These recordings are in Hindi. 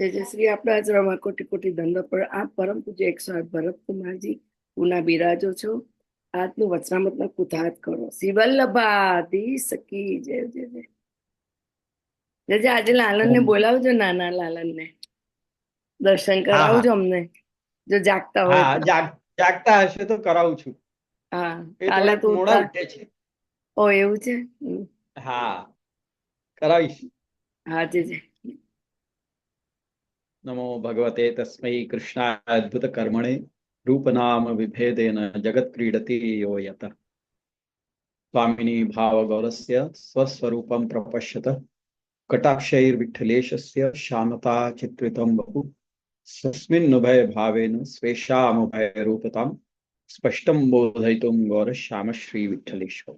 તેજશ્રી આપણા આશ્રમમાં કોટી કોટી ધંધો પણ આપ પરમ પૂજ્ય 108 ભરતકુમારજી પુના બિરાજો છો. આજનું વચનામતનો કુતાહત કરો. શિવલ્લભાથી સકી જય જય જય. જજે આજે લાલનને ઓમ બોલાવજો, નાના લાલનને દર્શન હા હા કરાવજો અમને, જો જાગતા હોય હા તો. જાગતા હશે તો કરાવું છું. હા, એ કાલે થોડાક તો મોડા ઉઠતા. ઉઠે છે. ઓ એવું છે. હા, કરાવીશ. હા જય જય. નમો ભગવતે તસ્मै કૃષ્ણાય અદ્ભુત કર્મણે રૂપનામ વિભેદેન જગત ક્રીડતિ યો યત સ્વામિની ભાવ ગૌરસ્ય સ્વસ્વરૂપમ પ્રપશ્યત કટાક્ષૈર્વિઠ્ઠલેશસ્ય શ્યામતા ચિત્રિતમ વપુ स्वस्मिन्नुभय भावेन स्वेषामुभय रूपतां स्पष्टं बोधयितुं गौरश्याम श्री विठ्ठलेश्वर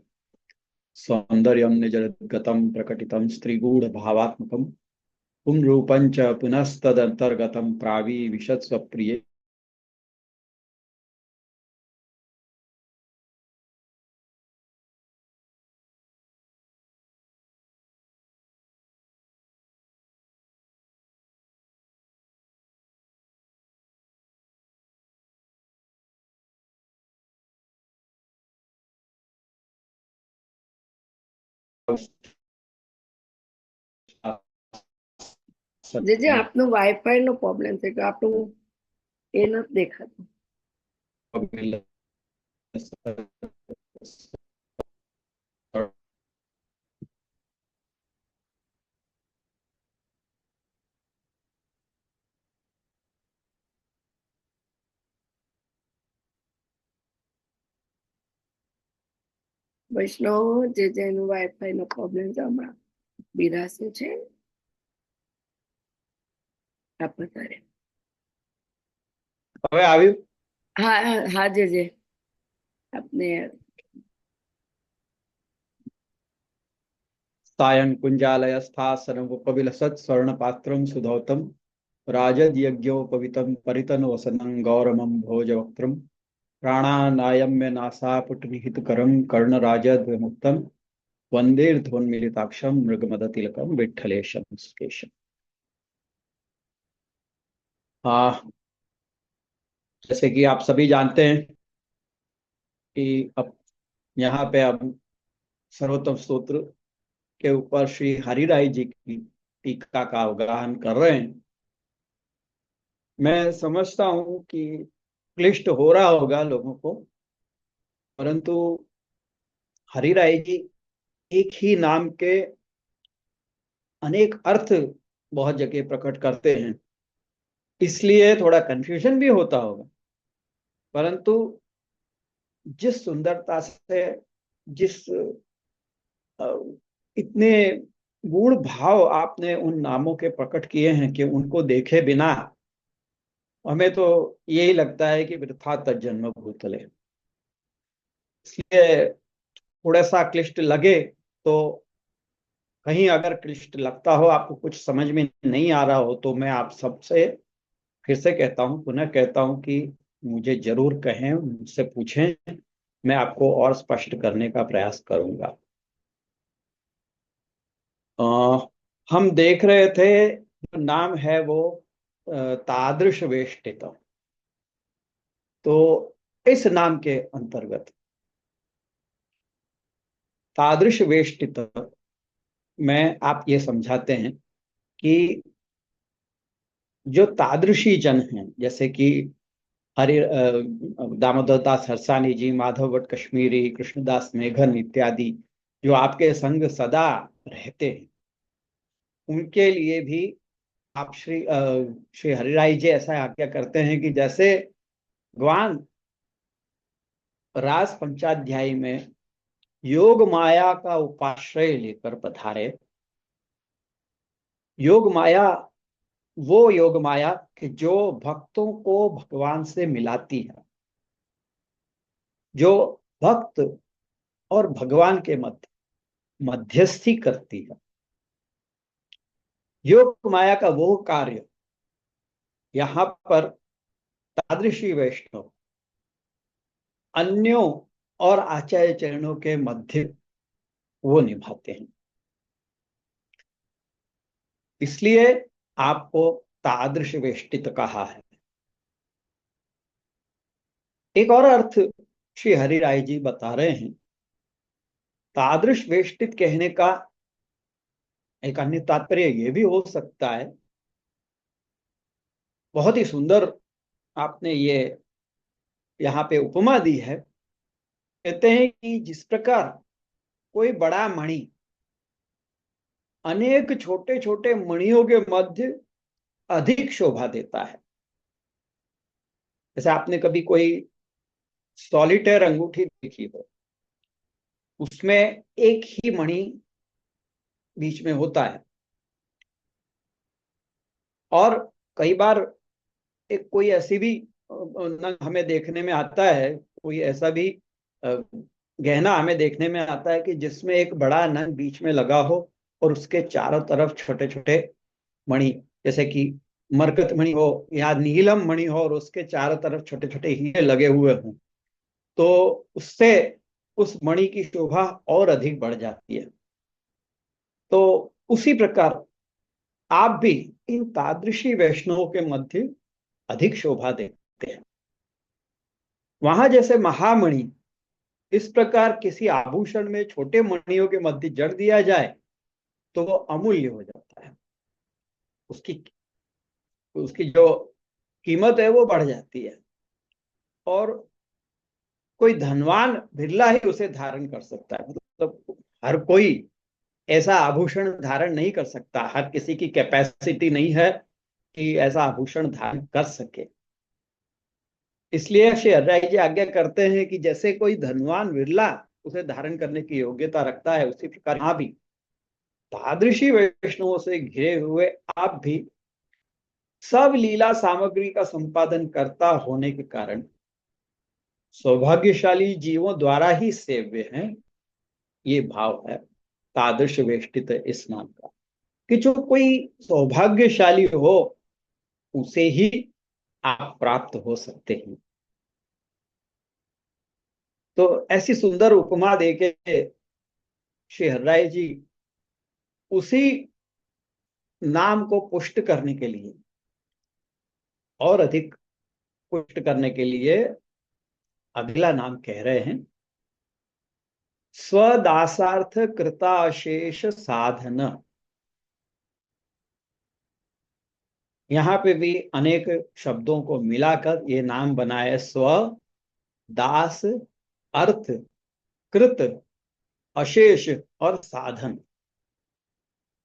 सौन्दर्यं निजगतं प्रकटितं स्त्रीगूढभावात्मकं पुंरूपं च पुनस्तदन्तर्गतं प्राविविशत्स्वप्रिये જે આપનું વાઈફાઈ નો પ્રોબ્લેમ છે કે આપણું એ નથી દેખાતું. વૈષ્ણવ જે જેનું વાઈફાઈ નો પ્રોબ્લેમ છે હમણાં બિરાશે છે આપ બતારે. હવે આવ્યું. હા હા જે જે આપને सायं कुञ्जालयस्थासनमुपविलसत् स्वर्णपात्रं सुधौतं राजद्यज्ञोपवीतं परितनवसनं गौरमं भोजवक्त्रं प्राणानायम्य नासापुटनिहितकरं कर्णराजद्विमुक्तं वन्देर्ध्वन्मीलिताक्षं मृगमदतिलकं विठ्ठलेशं सुकेशम्। हाँ, जैसे कि आप सभी जानते हैं कि अब यहाँ पे अब सर्वोत्तम स्तोत्र के ऊपर श्री हरिराय जी की टीका का अवगाहन कर रहे हैं। मैं समझता हूं कि क्लिष्ट हो रहा होगा लोगों को, परंतु हरिराय जी एक ही नाम के अनेक अर्थ बहुत जगह प्रकट करते हैं, इसलिए थोड़ा कंफ्यूजन भी होता होगा। परंतु जिस सुंदरता से, जिस इतने गूढ़ भाव आपने उन नामों के प्रकट किए हैं कि उनको देखे बिना हमें तो यही लगता है कि वृथा तज्जन्म भूतले। इसलिए थोड़ा सा क्लिष्ट लगे तो, कहीं अगर क्लिष्ट लगता हो, आपको कुछ समझ में नहीं आ रहा हो, तो मैं आप सबसे फिर से कहता हूं, पुनः कहता हूं कि मुझे जरूर कहें, मुझसे पूछें, मैं आपको और स्पष्ट करने का प्रयास करूंगा। हम देख रहे थे, जो नाम है वो तादृश वेष्टित। तो इस नाम के अंतर्गत तादृश वेष्टित में आप ये समझाते हैं कि जो तादृशी जन हैं, जैसे कि हरि दामोदर दास हरसानी जी, माधव भट्ट कश्मीरी, कृष्णदास मेघन इत्यादि, जो आपके संग सदा रहते हैं, उनके लिए भी आप श्री हरिराय जी ऐसा आज्ञा करते हैं कि जैसे भगवान रास पंचाध्यायी में योग माया का उपाश्रय लेकर पधारे। योग माया वो योग माया कि जो भक्तों को भगवान से मिलाती है, जो भक्त और भगवान के मध्य मध्यस्थी करती है। योग माया का वो कार्य यहां पर तादृशी वैष्णव अन्यों और आचार्य चरणों के मध्य वो निभाते हैं। इसलिए आपको तादृश वेष्टित कहा है। एक और अर्थ श्री हरिराय जी बता रहे हैं। तादृश वेष्टित कहने का एक अन्य तात्पर्य यह भी हो सकता है, बहुत ही सुंदर आपने ये यहाँ पे उपमा दी है। कहते हैं कि जिस प्रकार कोई बड़ा मणि अनेक छोटे छोटे मणियों के मध्य अधिक शोभा देता है। जैसे आपने कभी कोई सॉलिटेयर अंगूठी देखी हो, उसमें एक ही मणि बीच में होता है, और कई बार एक कोई ऐसी भी नग हमें देखने में आता है, कोई ऐसा भी अ, गहना हमें देखने में आता है कि जिसमें एक बड़ा नग बीच में लगा हो और उसके चारों तरफ छोटे छोटे मणि, जैसे कि मरकत मणि हो या नीलम मणि हो, और उसके चारों तरफ छोटे छोटे हीरे लगे हुए हों, तो उससे उस मणि की शोभा और अधिक बढ़ जाती है। तो उसी प्रकार आप भी इन तादृशी वैष्णवों के मध्य अधिक शोभा देते हैं। वहां जैसे महामणि इस प्रकार किसी आभूषण में छोटे मणियों के मध्य जड़ दिया जाए तो वो अमूल्य हो जाता है, उसकी उसकी जो कीमत है वो बढ़ जाती है, और कोई धनवान बिरला ही उसे धारण कर सकता है। मतलब हर कोई ऐसा आभूषण धारण नहीं कर सकता, हर किसी की कैपेसिटी नहीं है कि ऐसा आभूषण धारण कर सके। इसलिए श्री हरिराय जी आज्ञा करते हैं कि जैसे कोई धनवान विरला उसे धारण करने की योग्यता रखता है, उसी प्रकार यहाँ भी तादृशी वैष्णवों से घिरे हुए आप भी सब लीला सामग्री का संपादन करता होने के कारण सौभाग्यशाली जीवों द्वारा ही सेव्य हैं। ये भाव है तादृश वेष्टित इस नाम का, कि जो कोई सौभाग्यशाली हो उसे ही आप प्राप्त हो सकते हैं। तो ऐसी सुंदर उपमा देके श्री हरिराय जी उसी नाम को पुष्ट करने के लिए और अधिक पुष्ट करने के लिए अगला नाम कह रहे हैं, स्वदासार्थ कृताशेष साधन। यहां पे भी अनेक शब्दों को मिलाकर ये नाम बना है, स्व दास अर्थ कृत अशेष और साधन।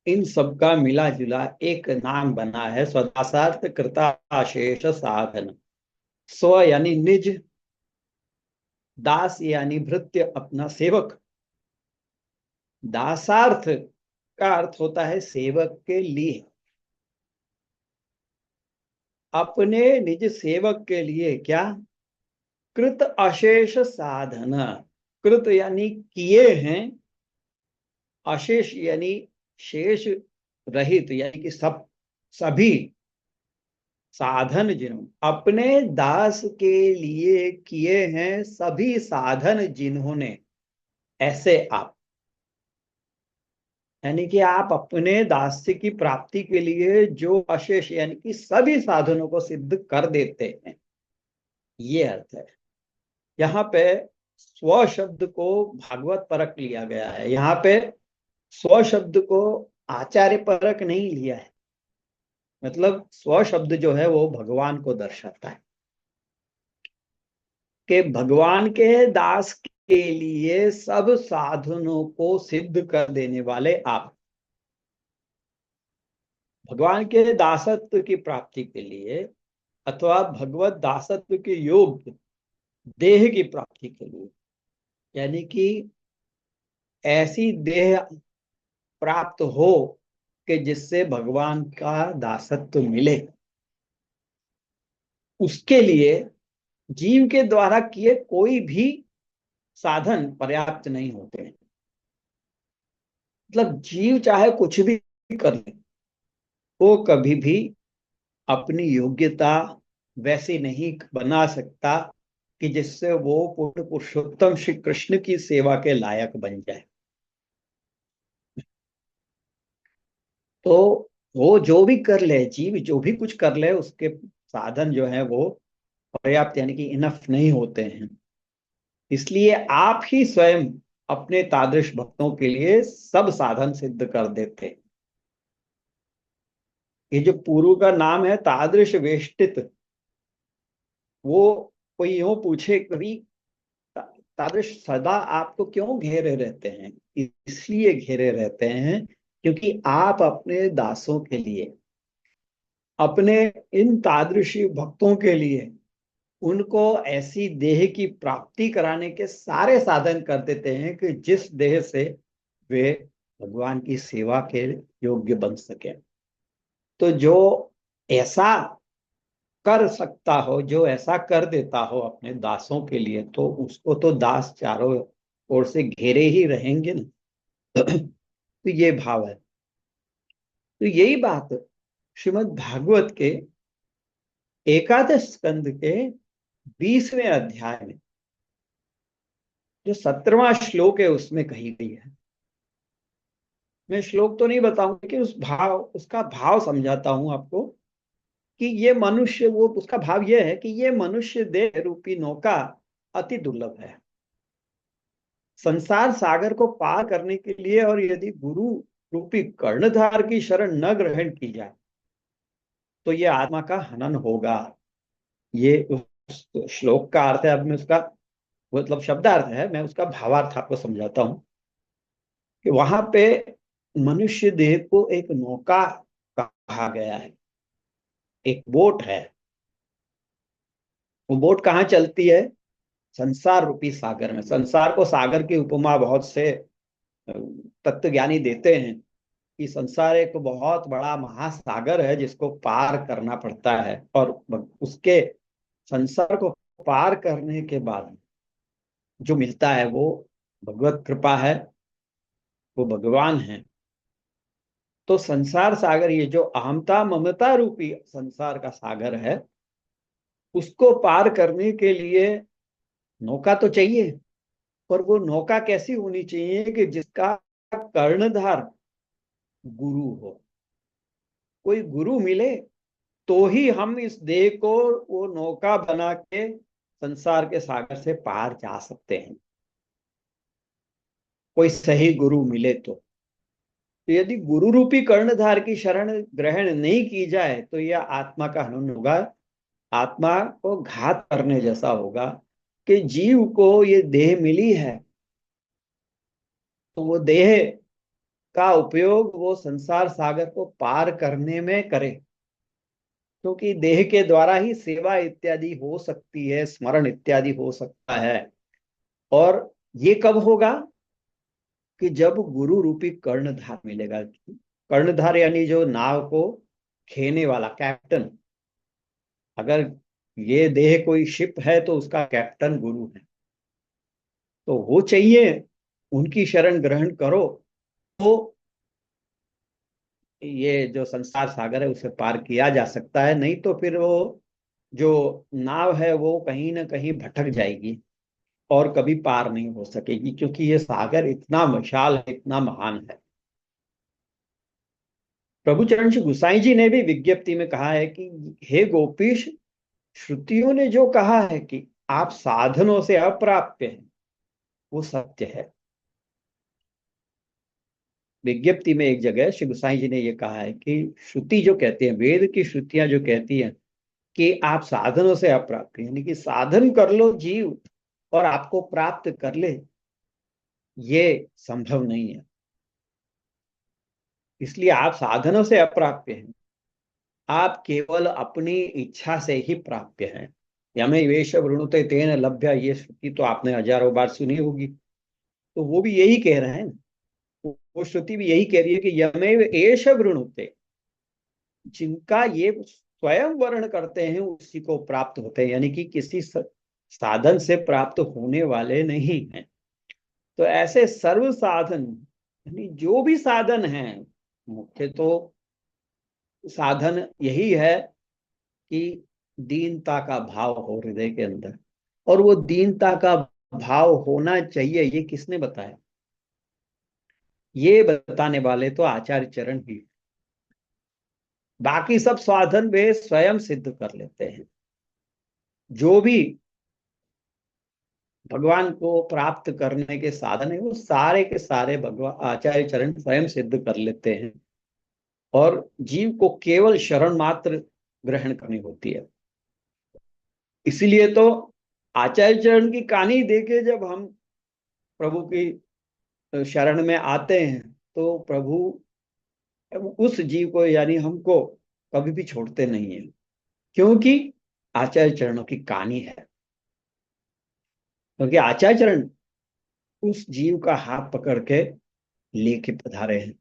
इन सब का मिला जुला एक नाम बना है स्वदासार्थ कृताशेष साधन। स्व यानी निज, दास यानी भृत्य अपना सेवक, दासार्थ का अर्थ होता है सेवक के लिए, अपने निज सेवक के लिए क्या, कृत अशेष साधन। कृत यानी किए हैं, अशेष यानी शेष रहित, यानी कि सब सभी साधन जिन्होंने अपने दास के लिए किए हैं, सभी साधन जिन्होंने, ऐसे आप, यानी कि आप अपने दास्य की प्राप्ति के लिए जो अशेष यानी कि सभी साधनों को सिद्ध कर देते हैं, ये अर्थ है। यहाँ पे स्व शब्द को भागवत परक लिया गया है, यहाँ पे स्व शब्द को आचार्य परक नहीं लिया है। मतलब स्व शब्द जो है वो भगवान को दर्शाता है कि भगवान के दास के लिए सब साधनों को सिद्ध कर देने वाले आप, भगवान के दासत्व की प्राप्ति के लिए अथवा भगवत दासत्व के योग्य देह की प्राप्ति के लिए, यानी कि ऐसी देह प्राप्त हो कि जिससे भगवान का दासत्व मिले, उसके लिए जीव के द्वारा किए कोई भी साधन पर्याप्त नहीं होते हैं। मतलब जीव चाहे कुछ भी कर ले, वो कभी भी अपनी योग्यता वैसी नहीं बना सकता कि जिससे वो पूर्ण पुरुषोत्तम श्री कृष्ण की सेवा के लायक बन जाए। तो वो जो भी कर ले, जीव जो भी कुछ कर ले, उसके साधन जो है वो पर्याप्त यानी कि इनफ नहीं होते हैं। इसलिए आप ही स्वयं अपने तादृश भक्तों के लिए सब साधन सिद्ध कर देते हैं। ये जो पूर्व का नाम है तादृश वेष्टित, वो कोई यूं पूछे कभी, ता- तादृश सदा आपको क्यों घेरे रहते हैं? इसलिए घेरे रहते हैं क्योंकि आप अपने दासों के लिए, अपने इन तादृशी भक्तों के लिए, उनको ऐसी देह की प्राप्ति कराने के सारे साधन कर देते हैं कि जिस देह से वे भगवान की सेवा के योग्य बन सके। तो जो ऐसा कर सकता हो, जो ऐसा कर देता हो अपने दासों के लिए, तो उसको तो दास चारों ओर से घेरे ही रहेंगे ना। तो ये भाव है। तो यही बात श्रीमद् भागवत के एकादश स्कंद के 20वें अध्याय में जो 17वां श्लोक है उसमें कही गई है। मैं श्लोक तो नहीं बताऊंगा कि उसका भाव समझाता हूं आपको कि ये मनुष्य, वो उसका भाव ये है कि ये मनुष्य देह रूपी नौका अति दुर्लभ है। संसार सागर को पार करने के लिए और यदि गुरु रूपी कर्णधार की शरण न ग्रहण की जाए तो ये आत्मा का हनन होगा। ये उस श्लोक का अर्थ है। अब मैं उसका मतलब शब्दार्थ है, मैं उसका भावार्थ आपको समझाता हूं कि वहां पे मनुष्य देह को एक नौका कहा गया है, एक बोट है। वो बोट कहाँ चलती है? संसार रूपी सागर में। संसार को सागर की उपमा बहुत से तत्वज्ञानी देते हैं कि संसार एक बहुत बड़ा महासागर है जिसको पार करना पड़ता है, और उसके संसार को पार करने के बाद जो मिलता है वो भगवत कृपा है, वो भगवान है। तो संसार सागर, ये जो अहमता ममता रूपी संसार का सागर है, उसको पार करने के लिए नौका तो चाहिए। पर वो नौका कैसी होनी चाहिए कि जिसका कर्णधार गुरु हो। कोई गुरु मिले तो ही हम इस देह को वो नौका बना के संसार के सागर से पार जा सकते हैं। कोई सही गुरु मिले तो यदि गुरु रूपी कर्णधार की शरण ग्रहण नहीं की जाए तो यह आत्मा का हनन होगा। आत्मा को घात करने जैसा होगा कि जीव को ये देह मिली है तो वो देह का उपयोग वो संसार सागर को पार करने में करे, क्योंकि देह के द्वारा ही सेवा इत्यादि हो सकती है, स्मरण इत्यादि हो सकता है। और ये कब होगा? कि जब गुरु रूपी कर्णधार मिलेगा। कर्णधार यानी जो नाव को खेने वाला कैप्टन। अगर ये देह कोई शिप है तो उसका कैप्टन गुरु है, तो वो चाहिए। उनकी शरण ग्रहण करो तो ये जो संसार सागर है उसे पार किया जा सकता है, नहीं तो फिर वो जो नाव है वो कहीं ना कहीं भटक जाएगी और कभी पार नहीं हो सकेगी, क्योंकि ये सागर इतना विशाल है, इतना महान है। प्रभु चरण श्री गुसाई जी ने भी विज्ञप्ति में कहा है कि हे गोपीश, श्रुतियों ने जो कहा है कि आप साधनों से अप्राप्य हैं, वो सत्य है। विज्ञप्ति में एक जगह श्री गुसाई जी ने ये कहा है कि श्रुति जो कहती है, वेद की श्रुतियां जो कहती हैं कि आप साधनों से अप्राप्य, यानी कि साधन कर लो जीव और आपको प्राप्त कर ले, ये संभव नहीं है। इसलिए आप साधनों से अप्राप्य हैं। आप केवल अपनी इच्छा से ही प्राप्य हैं। यमे वेश वृणुते तेन लभ्य, ये श्रुति तो आपने हजारों बार सुनी होगी। तो वो भी यही कह रहे हैं। वो श्रुति भी यही कह रही है कि यमेव एष वृणुते, जिनका ये स्वयं वर्ण करते हैं उसी को प्राप्त होते हैं, यानी कि किसी साधन से प्राप्त होने वाले नहीं हैं। तो ऐसे सर्व साधन, यानी जो भी साधन हैं, मुख्य तो साधन यही है कि दीनता का भाव हो हृदय के अंदर। और वो दीनता का भाव होना चाहिए, ये किसने बताया? ये बताने वाले तो आचार्य चरण ही। बाकी सब साधन वे स्वयं सिद्ध कर लेते हैं। जो भी भगवान को प्राप्त करने के साधन है वो सारे के सारे भगवान आचार्य चरण स्वयं सिद्ध कर लेते हैं, और जीव को केवल शरण मात्र ग्रहण करनी होती है। इसीलिए तो आचार्य चरण की कहानी देके जब हम प्रभु की शरण में आते हैं, तो प्रभु उस जीव को यानी हमको कभी भी छोड़ते नहीं है, क्योंकि आचार्य चरणों की कहानी है। क्योंकि आचार्य चरण उस जीव का हाथ पकड़ के लेके पधारे हैं,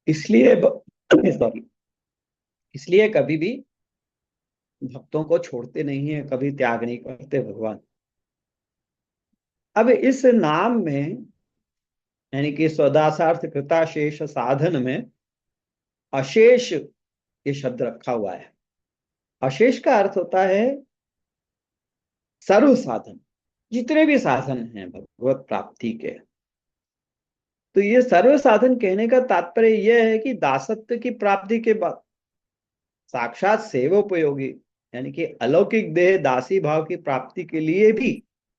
इसलिए सॉरी, इसलिए कभी भी भक्तों को छोड़ते नहीं है, कभी त्याग नहीं करते भगवान। अब इस नाम में यानी कि स्वदासार्थ कृताशेष साधन में अशेष ये शब्द रखा हुआ है। अशेष का अर्थ होता है सर्व साधन, जितने भी साधन हैं भगवत प्राप्ति के। तो ये सर्व साधन कहने का तात्पर्य यह है कि दासत्व की प्राप्ति के बाद साक्षात सेवोपयोगी यानी कि अलौकिक देह दासी भाव की प्राप्ति के लिए भी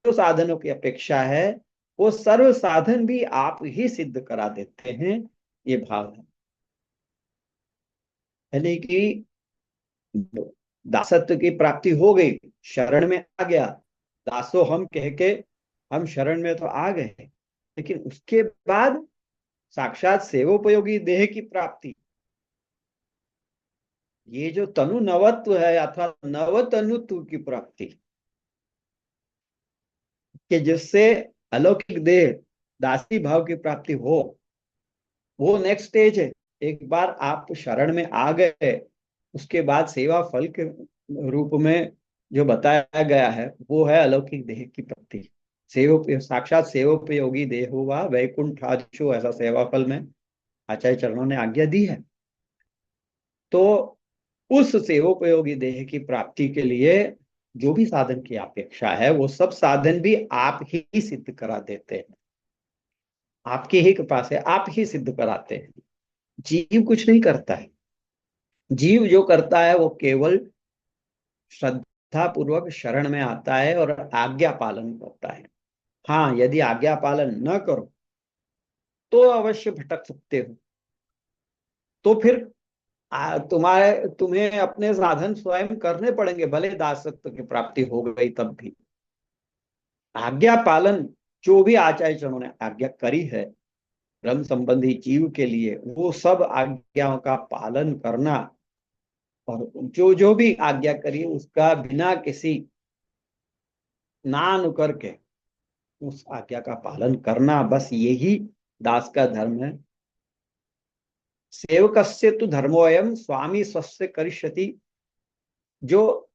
जो साधनों की अपेक्षा है, वो सर्व साधन भी आप ही सिद्ध करा देते हैं, ये भाव है। यानी कि दासत्व की प्राप्ति हो गई, शरण में आ गया, दासो हम कह के हम शरण में तो आ गए, लेकिन उसके बाद साक्षात सेवोपयोगी देह की प्राप्ति, ये जो तनु नवत्व है अथवा नव तनुत्व की प्राप्ति, कि जिससे अलौकिक देह दासी भाव की प्राप्ति हो, वो नेक्स्ट स्टेज है। एक बार आप शरण में आ गए, उसके बाद सेवा फल के रूप में जो बताया गया है वो है अलौकिक देह की प्राप्ति। साक्षात सेवोपयोगी देह हुआ वैकुंठ आदिशु, ऐसा सेवा फल में आचार्य चरणों ने आज्ञा दी है। तो उस सेवोपयोगी देह की प्राप्ति के लिए जो भी साधन की अपेक्षा है, वो सब साधन भी आप ही सिद्ध करा देते हैं, आपकी ही कृपा से आप ही सिद्ध कराते हैं। जीव कुछ नहीं करता है। जीव जो करता है वो केवल श्रद्धा पूर्वक शरण में आता है और आज्ञा पालन करता है। हाँ, यदि आज्ञा पालन न करो तो अवश्य भटक सकते हो। तो फिर तुम्हें अपने साधन स्वयं करने पड़ेंगे, भले दासत्व की प्राप्ति हो गई तब भी। आज्ञा पालन जो भी आचार्य चरणों ने आज्ञा करी है ब्रह्म संबंधी जीव के लिए, वो सब आज्ञाओं का पालन करना, और जो जो भी आज्ञा करी उसका बिना किसी ना नुकर के उस आज्ञा का पालन करना, बस यही दास का धर्म है। सेवकस्य तु धर्मोऽयं स्वामी स्वस्य करिष्यति, जो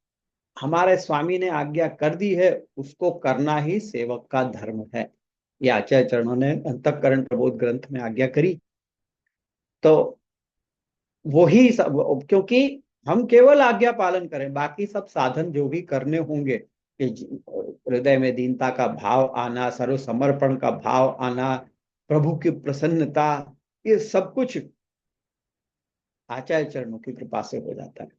हमारे स्वामी ने आज्ञा कर दी है उसको करना ही सेवक का धर्म है। ये आचार्य चरणों ने अंतःकरण प्रबोध ग्रंथ में आज्ञा करी। तो वही सब, क्योंकि हम केवल आज्ञा पालन करें, बाकी सब साधन जो भी करने होंगे, कि हृदय में दीनता का भाव आना, सर्व समर्पण का भाव आना, प्रभु की प्रसन्नता, ये सब कुछ आचार्य चरणों की कृपा से हो जाता है।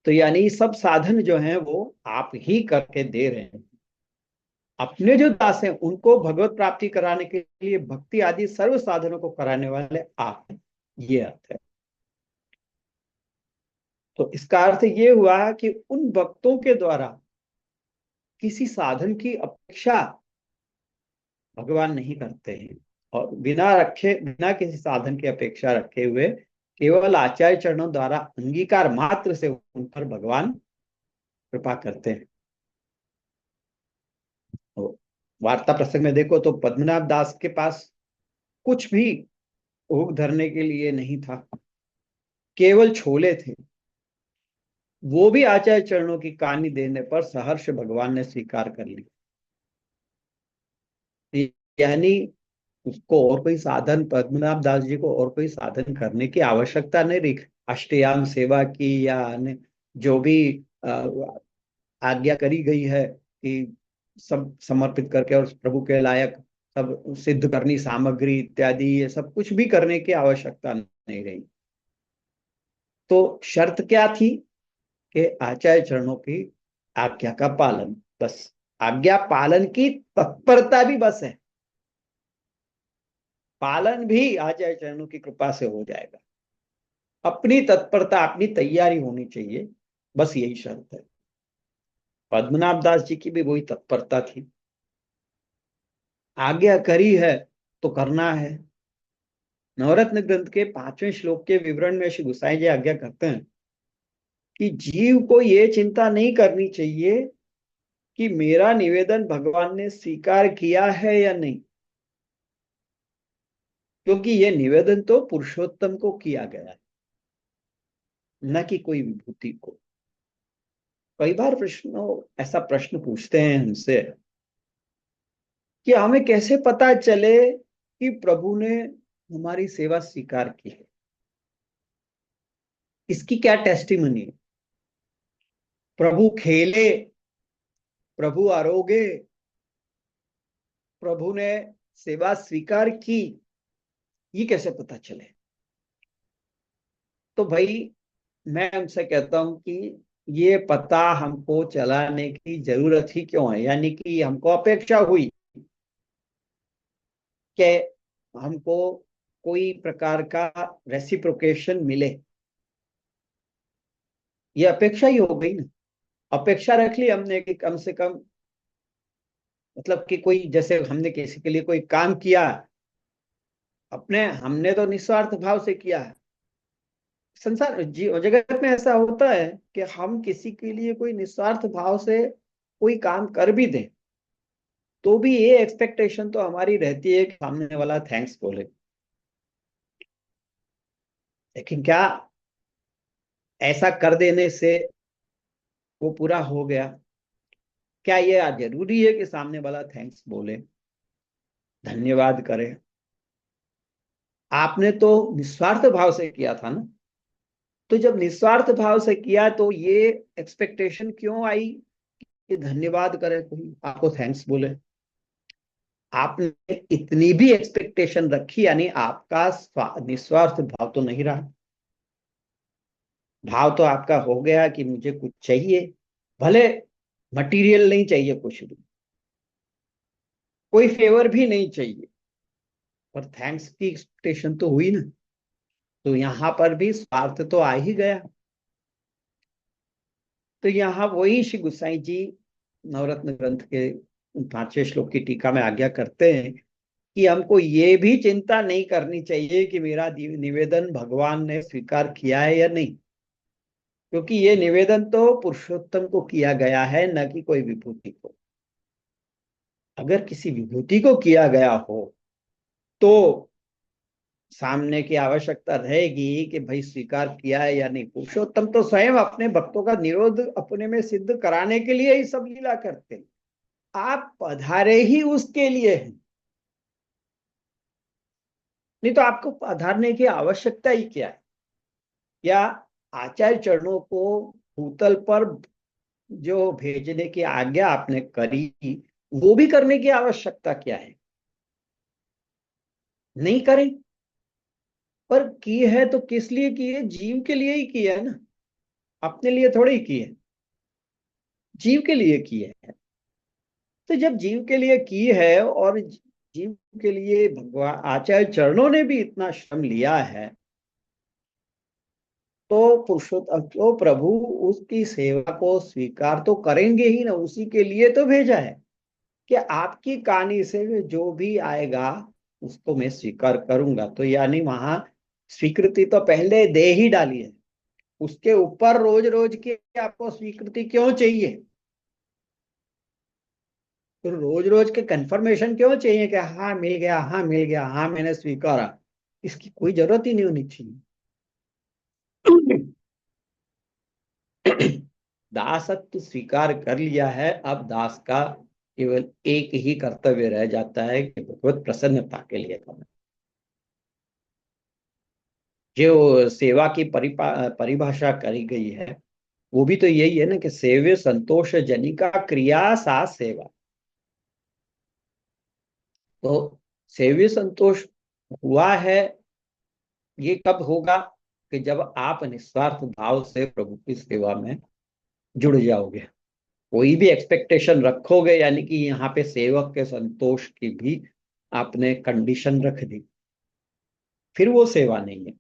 तो यानी सब साधन जो हैं वो आप ही करके दे रहे हैं। अपने जो दास हैं उनको भगवत प्राप्ति कराने के लिए भक्ति आदि सर्व साधनों को कराने वाले आप हैं, ये अर्थ है। तो इसका अर्थ ये हुआ कि उन भक्तों के द्वारा किसी साधन की अपेक्षा भगवान नहीं करते हैं, और बिना किसी साधन की अपेक्षा रखे हुए केवल आचार्य चरणों द्वारा अंगीकार मात्र से उन पर भगवान कृपा करते हैं। तो वार्ता प्रसंग में देखो तो पद्मनाभ दास के पास कुछ भी भोग धरने के लिए नहीं था, केवल छोले थे। वो भी आचार्य चरणों की कहानी देने पर सहर्ष भगवान ने स्वीकार कर ली। यानी उसको और कोई साधन, पद्मनाभ दास जी को और कोई साधन करने की आवश्यकता नहीं रही। अष्टयाम सेवा की या अन्य जो भी आज्ञा करी गई है कि सब समर्पित करके और प्रभु के लायक सब सिद्ध करनी सामग्री इत्यादि, ये सब कुछ भी करने की आवश्यकता नहीं रही। तो शर्त क्या थी कि आचार्य चरणों की आज्ञा का पालन, बस आज्ञा पालन की तत्परता भी बस है, पालन भी आचार्य चरणों की कृपा से हो जाएगा। अपनी तत्परता, अपनी तैयारी होनी चाहिए, बस यही शर्त है। पद्मनाभ दास जी की भी वही तत्परता थी, आज्ञा करी है तो करना है। नवरत्न ग्रंथ के 5वें श्लोक के विवरण में श्री गुसाई जी आज्ञा करते हैं कि जीव को ये चिंता नहीं करनी चाहिए कि मेरा निवेदन भगवान ने स्वीकार किया है या नहीं, क्योंकि ये निवेदन तो पुरुषोत्तम को किया गया है, न कि कोई विभूति को। कई बार ऐसा प्रश्न पूछते हैं हमसे कि हमें कैसे पता चले कि प्रभु ने हमारी सेवा स्वीकार की है, इसकी क्या टेस्टिमनी है? प्रभु खेले, प्रभु आरोगे, प्रभु ने सेवा स्वीकार की, ये कैसे पता चले? तो भाई मैं हमसे कहता हूं कि ये पता हमको चलाने की जरूरत ही क्यों है, यानी कि हमको अपेक्षा हुई कि हमको कोई प्रकार का रेसिप्रोकेशन मिले, ये अपेक्षा ही हो गई ना। अपेक्षा रख ली हमने कि कम से कम, मतलब कि कोई, जैसे हमने किसी के लिए कोई काम किया, अपने हमने तो निस्वार्थ भाव से किया है। संसार जगत में ऐसा होता है कि हम किसी के लिए कोई निस्वार्थ भाव से कोई काम कर भी दें तो भी ये एक्सपेक्टेशन तो हमारी रहती है कि सामने वाला थैंक्स बोले। लेकिन क्या ऐसा कर देने से वो पूरा हो गया? क्या ये जरूरी है कि सामने वाला थैंक्स बोले, धन्यवाद करे? आपने तो निस्वार्थ भाव से किया था ना। तो जब निस्वार्थ भाव से किया तो ये एक्सपेक्टेशन क्यों आई कि धन्यवाद करे, कोई आपको थैंक्स बोले? आपने इतनी भी एक्सपेक्टेशन रखी, यानी आपका निस्वार्थ भाव तो नहीं रहा। भाव तो आपका हो गया कि मुझे कुछ चाहिए, भले मटेरियल नहीं चाहिए, कुछ भी, कोई फेवर भी नहीं चाहिए, पर थैंक्स की एक्सपेक्टेशन तो हुई ना। तो यहां पर भी स्वार्थ तो आ ही गया। तो यहाँ वही श्री गुसाई जी नवरत्न ग्रंथ के 5वें श्लोक की टीका में आज्ञा करते हैं कि हमको ये भी चिंता नहीं करनी चाहिए कि मेरा निवेदन भगवान ने स्वीकार किया है या नहीं, क्योंकि ये निवेदन तो पुरुषोत्तम को किया गया है, न कि कोई विभूति को। अगर किसी विभूति को किया गया हो तो सामने की आवश्यकता रहेगी कि भाई स्वीकार किया है या नहीं। पुरुषोत्तम तो स्वयं अपने भक्तों का निरोध अपने में सिद्ध कराने के लिए ही सब लीला करते हैं। आप पधारे ही उसके लिए हैं, नहीं तो आपको पधारने की आवश्यकता ही क्या है? या आचार्य चरणों को भूतल पर जो भेजने की आज्ञा आपने करी, वो भी करने की आवश्यकता क्या है? नहीं करें, पर की है तो किस लिए की है? जीव के लिए ही की है ना, अपने लिए थोड़ी की है, जीव के लिए की है। तो जब जीव के लिए की है और जीव के लिए भगवान आचार्य चरणों ने भी इतना श्रम लिया है, तो पुरुषोत्तम तो प्रभु उसकी सेवा को स्वीकार तो करेंगे ही ना। उसी के लिए तो भेजा है कि आपकी कहानी से जो भी आएगा उसको मैं स्वीकार करूंगा। तो यानी वहां स्वीकृति तो पहले दे ही डाली है, उसके ऊपर रोज रोज की आपको स्वीकृति क्यों चाहिए? तो रोज रोज के कंफर्मेशन क्यों चाहिए कि हाँ मिल गया, हाँ मिल गया, हाँ मैंने स्वीकारा? इसकी कोई जरूरत ही नहीं होनी चाहिए। दासत्व स्वीकार कर लिया है, अब दास का केवल एक ही कर्तव्य रह जाता है कि भगवत प्रसन्नता के लिए करना। जो सेवा की परिभाषा करी गई है वो भी तो यही है ना कि सेव्य संतोष जनिका क्रिया सा सेवा। तो सेव्य संतोष हुआ है, ये कब होगा? कि जब आप निस्वार्थ भाव से प्रभु की सेवा में जुड़ जाओगे, कोई भी एक्सपेक्टेशन रखोगे, यानी कि यहाँ पे सेवक के संतोष की भी आपने कंडीशन रख दी, फिर वो सेवा नहीं है।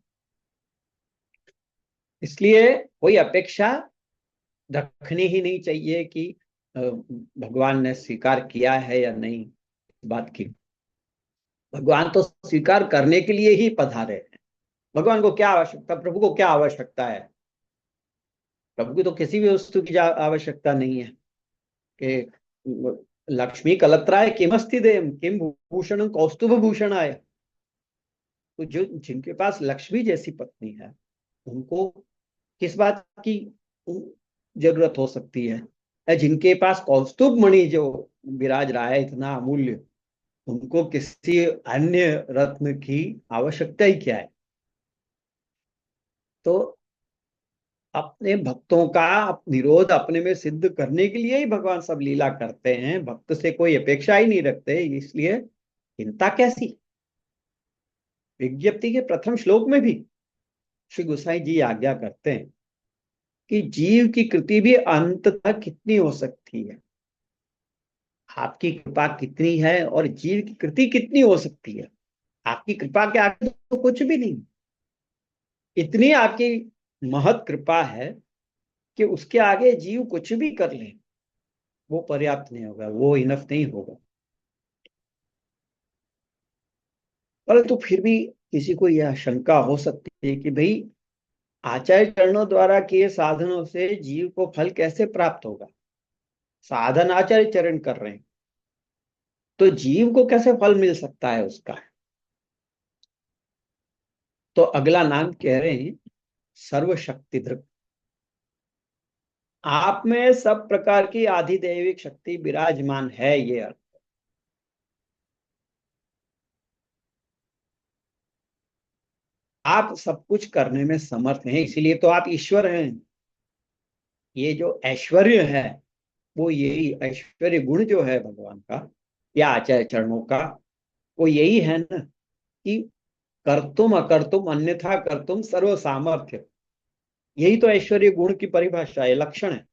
इसलिए कोई अपेक्षा रखनी ही नहीं चाहिए कि भगवान ने स्वीकार किया है या नहीं इस बात की। भगवान तो स्वीकार करने के लिए ही पधारे हैं। भगवान को क्या आवश्यकता, प्रभु को क्या आवश्यकता है? प्रभु की तो किसी भी वस्तु की आवश्यकता नहीं है कि लक्ष्मी कलत्राय किमस्ति देम किम भूषण कौस्तुभ भूषण आय। तो जो जिनके पास लक्ष्मी जैसी पत्नी है, उनको किस बात की जरूरत हो सकती है? या जिनके पास कौस्तुभ मणि जो विराज रहा है इतना अमूल्य, उनको किसी अन्य रत्न की आवश्यकता ही क्या है? तो अपने भक्तों का निरोध अपने में सिद्ध करने के लिए ही भगवान सब लीला करते हैं, भक्त से कोई अपेक्षा ही नहीं रखते, इसलिए चिंता कैसी। विज्ञप्ति के प्रथम श्लोक में भी श्री गोसाई जी आज्ञा करते हैं कि जीव की कृति भी अंत तक कितनी हो सकती है, आपकी कृपा कितनी है और जीव की कृति कितनी हो सकती है। आपकी कृपा के आगे तो कुछ भी नहीं। इतनी आपकी महत कृपा है कि उसके आगे जीव कुछ भी कर ले वो पर्याप्त नहीं होगा, वो इनफ नहीं होगा। परंतु फिर भी किसी को यह शंका हो सकती है कि भाई, आचार्य चरणों द्वारा किए साधनों से जीव को फल कैसे प्राप्त होगा? साधन आचार्य चरण कर रहे हैं, तो जीव को कैसे फल मिल सकता है उसका? तो अगला नाम कह रहे हैं सर्वशक्तिधृक। आप में सब प्रकार की आधिदैविक शक्ति विराजमान है, ये अर्थ। आप सब कुछ करने में समर्थ हैं, इसीलिए तो आप ईश्वर हैं। ये जो ऐश्वर्य है, वो यही ऐश्वर्य गुण जो है भगवान का या आचार्य चरणों का, वो यही है ना कि कर्तुम अकर्तुम अन्यथा कर्तुम सर्व सामर्थ्य। यही तो ऐश्वर्य गुण की परिभाषा है, लक्षण है।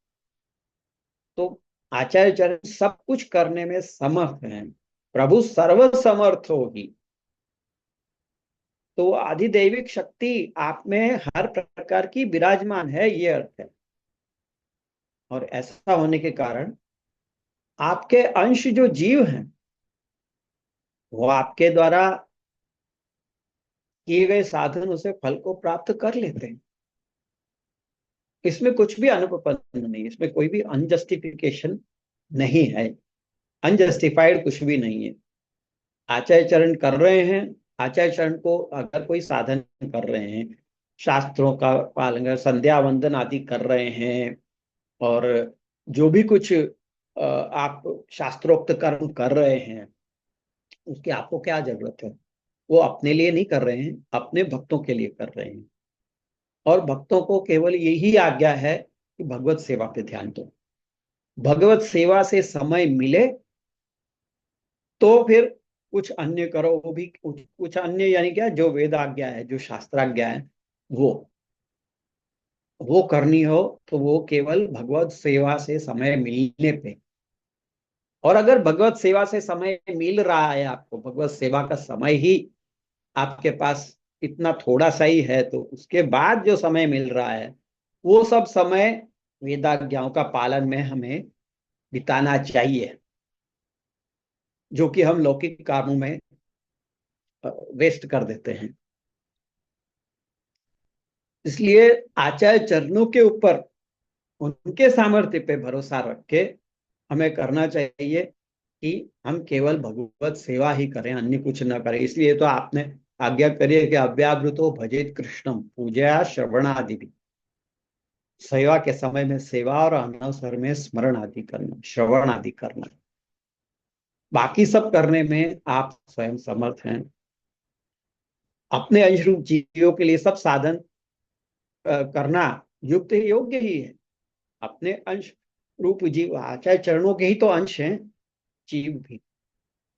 तो आचार्य चरण सब कुछ करने में समर्थ हैं, प्रभु सर्व समर्थ होगी। तो आधिदैविक शक्ति आप में हर प्रकार की विराजमान है, ये अर्थ है। और ऐसा होने के कारण आपके अंश जो जीव हैं, वो आपके द्वारा किए गए साधनों से फल को प्राप्त कर लेते हैं। इसमें कुछ भी अनुपपन्न नहीं, इसमें कोई भी अनजस्टिफिकेशन नहीं है, अनजस्टिफाइड कुछ भी नहीं है। आचार्य चरण कर रहे हैं, आचार्य चरण को अगर कोई साधन कर रहे हैं, शास्त्रों का पालन, संध्या वंदन आदि कर रहे हैं, और जो भी कुछ आप शास्त्रोक्त कर्म कर रहे हैं, उसकी आपको क्या जरूरत है? वो अपने लिए नहीं कर रहे हैं, अपने भक्तों के लिए कर रहे हैं। और भक्तों को केवल यही आज्ञा है कि भगवत सेवा पे ध्यान दो। भगवत सेवा से समय मिले तो फिर कुछ अन्य करो, वो भी कुछ अन्य यानी क्या, जो वेद आज्ञा है, जो शास्त्राज्ञा है, वो वो करनी हो तो वो केवल भगवत सेवा से समय मिलने पे। और अगर भगवत सेवा से समय मिल रहा है, आपको भगवत सेवा का समय ही आपके पास इतना थोड़ा सा ही है, तो उसके बाद जो समय मिल रहा है, वो सब समय वेदाज्ञाओं का पालन में हमें बिताना चाहिए, जो कि हम लौकिक कामों में वेस्ट कर देते हैं। इसलिए आचार्य चरणों के ऊपर, उनके सामर्थ्य पे भरोसा रख के हमें करना चाहिए कि हम केवल भगवत सेवा ही करें, अन्य कुछ ना करें। इसलिए तो आपने आज्ञा करी है कि अव्यावृतो भजेत कृष्णम पूजया श्रवण आदि भी। सेवा के समय में सेवा और अनवसर में स्मरण आदि करना, श्रवण आदि करना, बाकी सब करने में आप स्वयं समर्थ हैं। अपने अंश रूप जीवों के लिए सब साधन करना युक्त योग्य ही है। अपने अंश रूप जीव आचार्य चरणों के ही तो अंश हैं जीव भी।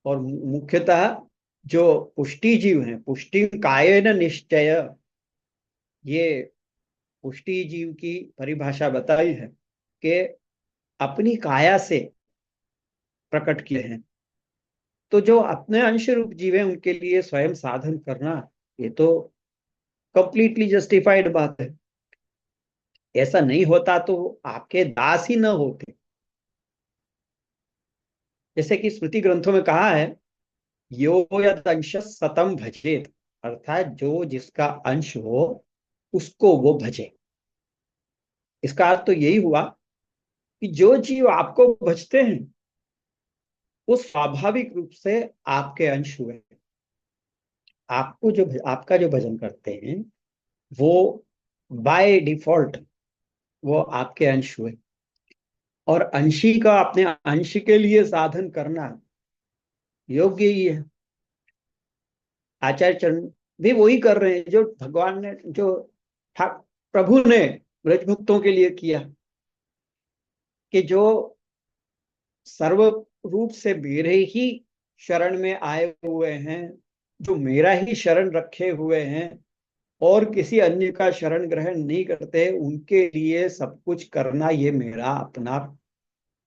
और मुख्यतः जो पुष्टि जीव हैं, पुष्टि कायेन निश्चय, ये पुष्टि जीव की परिभाषा बताई है कि अपनी काया से प्रकट किए हैं। तो जो अपने अंश रूप जीव है उनके लिए स्वयं साधन करना, ये तो कंप्लीटली जस्टिफाइड बात है। ऐसा नहीं होता तो आपके दास ही न होते। जैसे कि स्मृति ग्रंथों में कहा है, यो यद अंश सतम भजेत, अर्थात जो जिसका अंश हो उसको वो भजे। इसका अर्थ तो यही हुआ कि जो जीव आपको भजते हैं वो स्वाभाविक रूप से आपके अंश हुए। आपको जो आपका जो भजन करते हैं वो बाय डिफॉल्ट वो आपके अंश हुए। और अंशी का अपने अंश के लिए साधन करना योग्य ही है। आचार्य चरण भी वही कर रहे हैं जो भगवान ने, जो प्रभु ने ब्रज भक्तों के लिए किया, कि जो सर्व रूप से मेरे ही शरण में आए हुए हैं, जो मेरा ही शरण रखे हुए हैं और किसी अन्य का शरण ग्रहण नहीं करते, उनके लिए सब कुछ करना ये मेरा अपना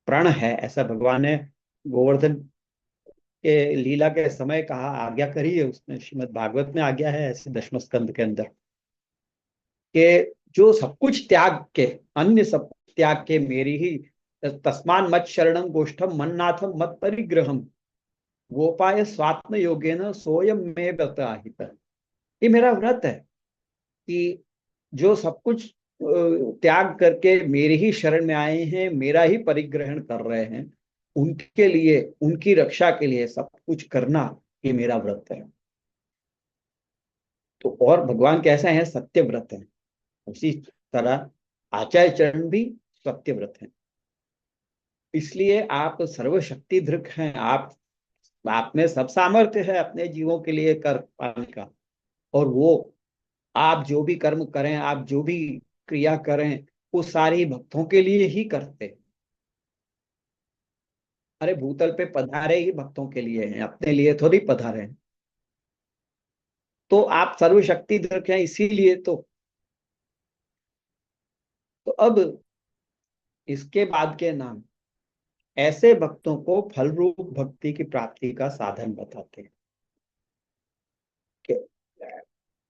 प्रण है। ऐसा भगवान ने गोवर्धन के लीला के समय कहा, आज्ञा करी है उसने। श्रीमद् भागवत में आज्ञा है ऐसे दशम स्कंद के अंदर, कि जो सब कुछ त्याग के, अन्य सब कुछ त्याग के मेरी ही, तस्मान मत शरणम गोष्ठम मन्नाथम मत परिग्रहम गोपाय स्वात्म योगेन सोयम में बताहित। ये मेरा व्रत है कि जो सब कुछ त्याग करके मेरे ही शरण में आए हैं, मेरा ही परिग्रहण कर रहे हैं, उनके लिए, उनकी रक्षा के लिए सब कुछ करना, ये मेरा व्रत है। तो और भगवान कैसे हैं? सत्य व्रत है। उसी तरह आचार्य चरण भी सत्य व्रत है। इसलिए आप सर्वशक्ति धृक हैं। आप में सब सामर्थ्य है अपने जीवों के लिए कर पाने का। और वो, आप जो भी कर्म करें, आप जो भी क्रिया करें, वो सारी भक्तों के लिए ही करते हैं। अरे भूतल पे पधारे ही भक्तों के लिए हैं, अपने लिए थोड़ी पधारे हैं। तो आप सर्वशक्ति धृक हैं इसीलिए तो अब इसके बाद के नाम ऐसे भक्तों को फल रूप भक्ति की प्राप्ति का साधन बताते हैं कि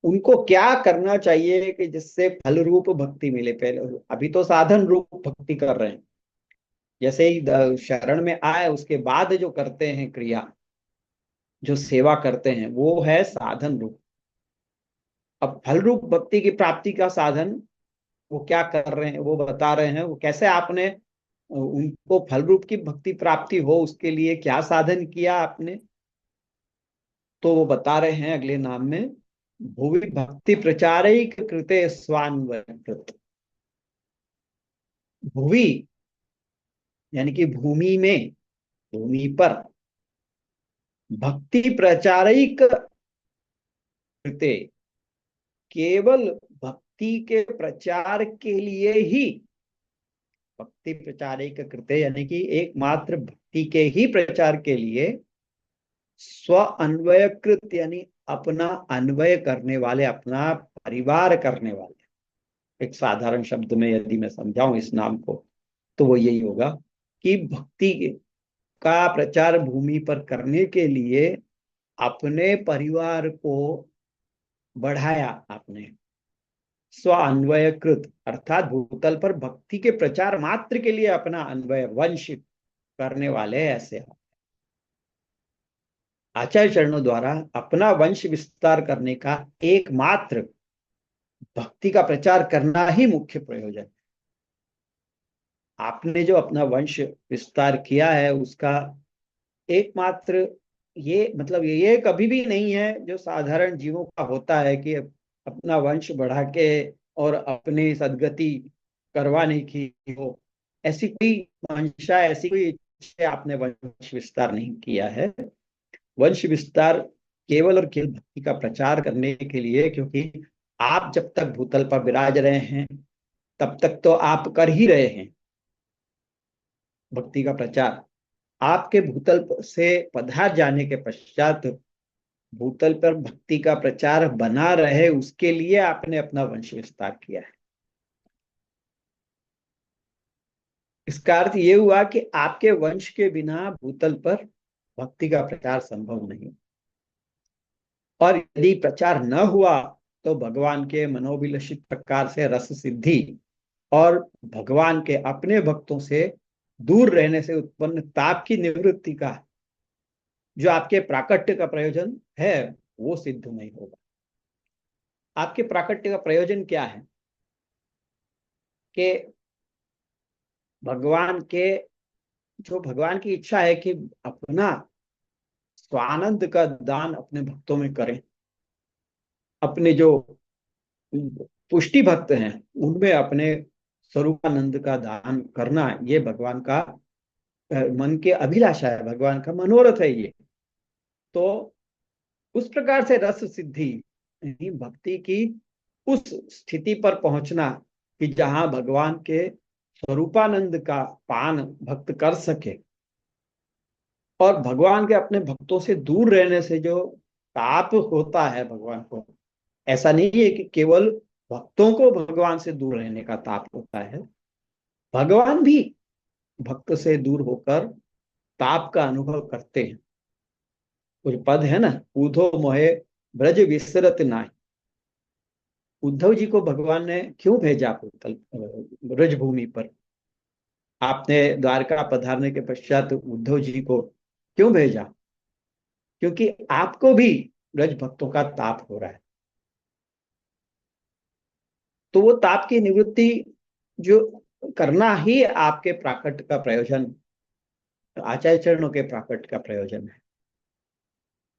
उनको क्या करना चाहिए कि जिससे फल रूप भक्ति मिले। पहले अभी तो साधन रूप भक्ति कर रहे हैं। जैसे ही शरण में आए उसके बाद जो करते हैं क्रिया, जो सेवा करते हैं, वो है साधन रूप। अब फल रूप भक्ति की प्राप्ति का साधन वो क्या कर रहे हैं, वो बता रहे हैं। वो कैसे आपने उनको फल रूप की भक्ति प्राप्ति हो उसके लिए क्या साधन किया आपने, तो वो बता रहे हैं अगले नाम में। भुवि भक्ति प्रचारिक कृते स्वान्वय कृत। भुवि यानी कि भूमि में, भूमि पर, भक्ति प्रचारिक कृते, केवल भक्ति के प्रचार के लिए ही, भक्ति प्रचारिक कृते यानी कि एकमात्र भक्ति के ही प्रचार के लिए, स्व अन्वयकृत यानी अपना अन्वय करने वाले, अपना परिवार करने वाले। एक साधारण शब्द में यदि मैं समझाऊं इस नाम को, तो वो यही होगा कि भक्ति का प्रचार भूमि पर करने के लिए अपने परिवार को बढ़ाया आपने। स्व अन्वयकृत अर्थात भूतल पर भक्ति के प्रचार मात्र के लिए अपना अन्वय वंश करने वाले ऐसे आचार्य चरणों द्वारा अपना वंश विस्तार करने का एकमात्र भक्ति का प्रचार करना ही मुख्य प्रयोजन है। आपने जो अपना वंश विस्तार किया है उसका एकमात्र ये मतलब ये कभी भी नहीं है जो साधारण जीवों का होता है कि अपना वंश बढ़ा के और अपनी सदगति करवाने की हो। ऐसी कोई मंशा, ऐसी कोई इच्छा आपने वंश विस्तार नहीं किया है। वंश विस्तार केवल और केवल भक्ति का प्रचार करने के लिए, क्योंकि आप जब तक भूतल पर विराज रहे हैं तब तक तो आप कर ही रहे हैं भक्ति का प्रचार। आपके भूतल से पधार जाने के पश्चात भूतल पर भक्ति का प्रचार बना रहे, उसके लिए आपने अपना वंश विस्तार किया है। इसका अर्थ ये हुआ कि आपके वंश के बिना भूतल पर भक्ति का प्रचार संभव नहीं, और यदि प्रचार न हुआ तो भगवान के मनोभिलषित प्रकार से रस सिद्धि और भगवान के अपने भक्तों से दूर रहने से उत्पन्न ताप की निवृत्ति का जो आपके प्राकट्य का प्रयोजन है, वो सिद्ध नहीं होगा। आपके प्राकट्य का प्रयोजन क्या है कि भगवान के, जो भगवान की इच्छा है कि अपना स्वानंद का दान अपने भक्तों में करें, अपने जो पुष्टि भक्त हैं उनमें अपने स्वरूपानंद का दान करना, ये भगवान का मन के अभिलाषा है, भगवान का मनोरथ है ये। तो उस प्रकार से रस सिद्धि यानी भक्ति की उस स्थिति पर पहुंचना कि जहां भगवान के स्वरूपानंद का पान भक्त कर सके, और भगवान के अपने भक्तों से दूर रहने से जो ताप होता है भगवान को, ऐसा नहीं है कि केवल भक्तों को भगवान से दूर रहने का ताप होता है, भगवान भी भक्त से दूर होकर ताप का अनुभव करते हैं। कुछ पद है ना, उधो मोहे ब्रज विसरत नाहि। उद्धव जी को भगवान ने क्यों भेजा ब्रज भूमि पर? आपने द्वारका पधारने के पश्चात उद्धव जी को क्यों भेजा? क्योंकि आपको भी ब्रज भक्तों का ताप हो रहा है। तो वो ताप की निवृत्ति जो करना ही आपके प्राकट्य का प्रयोजन, आचार्य चरणों के प्राकट्य का प्रयोजन है।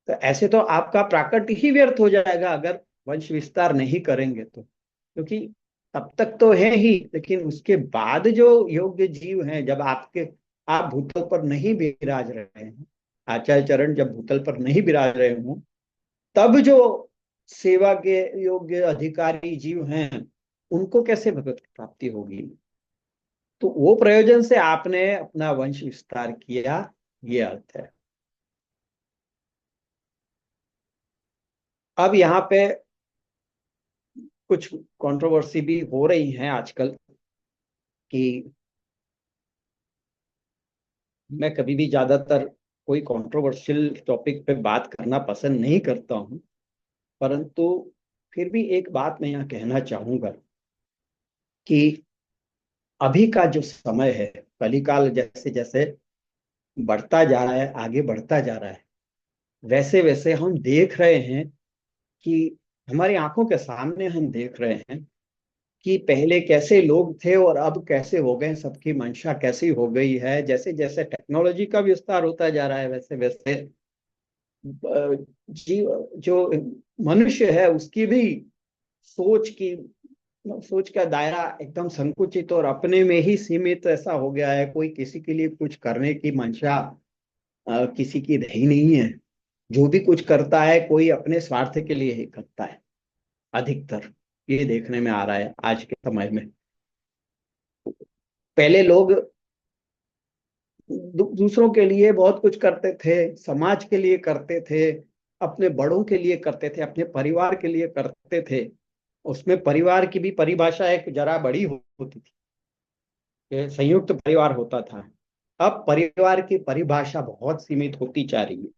तो ऐसे तो आपका प्राकट्य ही व्यर्थ हो जाएगा अगर वंश विस्तार नहीं करेंगे तो, क्योंकि तब तक तो है ही, लेकिन उसके बाद जो योग्य जीव हैं, जब आपके आप भूतल पर नहीं विराज रहे हैं, आचार्य चरण जब भूतल पर नहीं विराज रहे हों, तब जो सेवा के योग्य अधिकारी जीव हैं उनको कैसे भगवत की प्राप्ति होगी? तो वो प्रयोजन से आपने अपना वंश विस्तार किया, ये अर्थ है। अब यहाँ पे कुछ कंट्रोवर्सी भी हो रही है आजकल कि मैं कभी भी ज्यादातर कोई कंट्रोवर्शियल टॉपिक पे बात करना पसंद नहीं करता हूँ, परंतु फिर भी एक बात मैं यहाँ कहना चाहूंगा कि अभी का जो समय है, कलिकाल जैसे जैसे बढ़ता जा रहा है, आगे बढ़ता जा रहा है, वैसे वैसे हम देख रहे हैं कि हमारी आंखों के सामने हम देख रहे हैं कि पहले कैसे लोग थे और अब कैसे हो गए, सबकी मंशा कैसी हो गई है। जैसे जैसे टेक्नोलॉजी का विस्तार होता जा रहा है, वैसे वैसे जीव जो मनुष्य है उसकी भी सोच की सोच का दायरा एकदम संकुचित और अपने में ही सीमित ऐसा हो गया है। कोई किसी के लिए कुछ करने की मंशा किसी की रही नहीं है। जो भी कुछ करता है कोई अपने स्वार्थ के लिए ही करता है, अधिकतर ये देखने में आ रहा है आज के समय में। पहले लोग दूसरों के लिए बहुत कुछ करते थे, समाज के लिए करते थे, अपने बड़ों के लिए करते थे, अपने परिवार के लिए करते थे। उसमें परिवार की भी परिभाषा एक जरा बड़ी होती थी कि संयुक्त परिवार होता था। अब परिवार की परिभाषा बहुत सीमित होती जा रही है।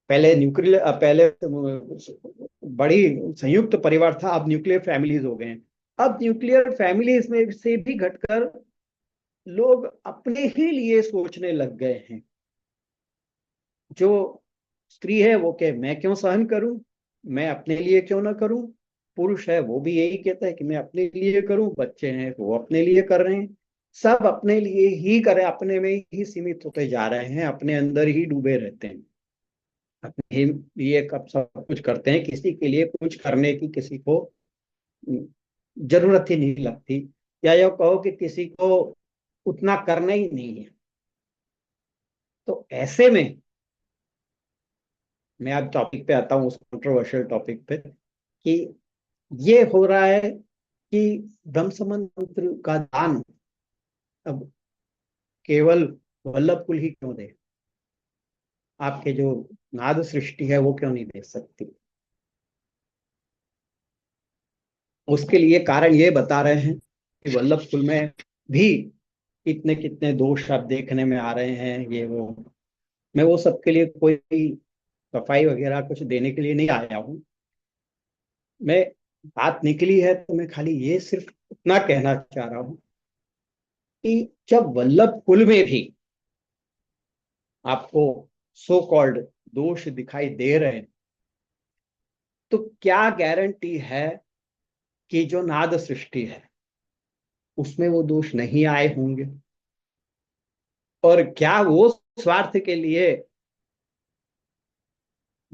पहले बड़ी संयुक्त परिवार था, अब न्यूक्लियर फैमिलीज हो गए हैं। अब न्यूक्लियर फैमिलीज में से भी घटकर लोग अपने ही लिए सोचने लग गए हैं। जो स्त्री है वो कहे मैं क्यों सहन करूं, मैं अपने लिए क्यों ना करूं। पुरुष है वो भी यही कहता है कि मैं अपने लिए करूं, बच्चे हैं वो अपने लिए कर रहे हैं। सब अपने लिए ही करें, अपने में ही सीमित होते जा रहे हैं, अपने अंदर ही डूबे रहते हैं, अपने लिए कब सब कुछ करते हैं, किसी के लिए कुछ करने की किसी को जरूरत ही नहीं लगती, या यो कहो कि किसी को उतना करना ही नहीं है। तो ऐसे में मैं आज टॉपिक पे आता हूँ, उस कंट्रोवर्शियल टॉपिक पे, कि ये हो रहा है कि ब्रह्मसमन मंत्र का दान अब केवल वल्लभ कुल ही क्यों दे? आपके जो नाद सृष्टि है वो क्यों नहीं दे सकती? उसके लिए कारण ये बता रहे हैं कि वल्लभ कुल में भी कितने कितने दोष आप देखने में आ रहे हैं, ये वो। मैं वो सबके लिए कोई सफाई वगैरह कुछ देने के लिए नहीं आया हूँ। मैं बात निकली है तो मैं खाली ये सिर्फ इतना कहना चाह रहा हूँ कि जब वल्लभ कुल में भी आपको सो कॉल्ड दोष दिखाई दे रहे हैं, तो क्या गारंटी है कि जो नाद सृष्टि है उसमें वो दोष नहीं आए होंगे? और क्या वो स्वार्थ के लिए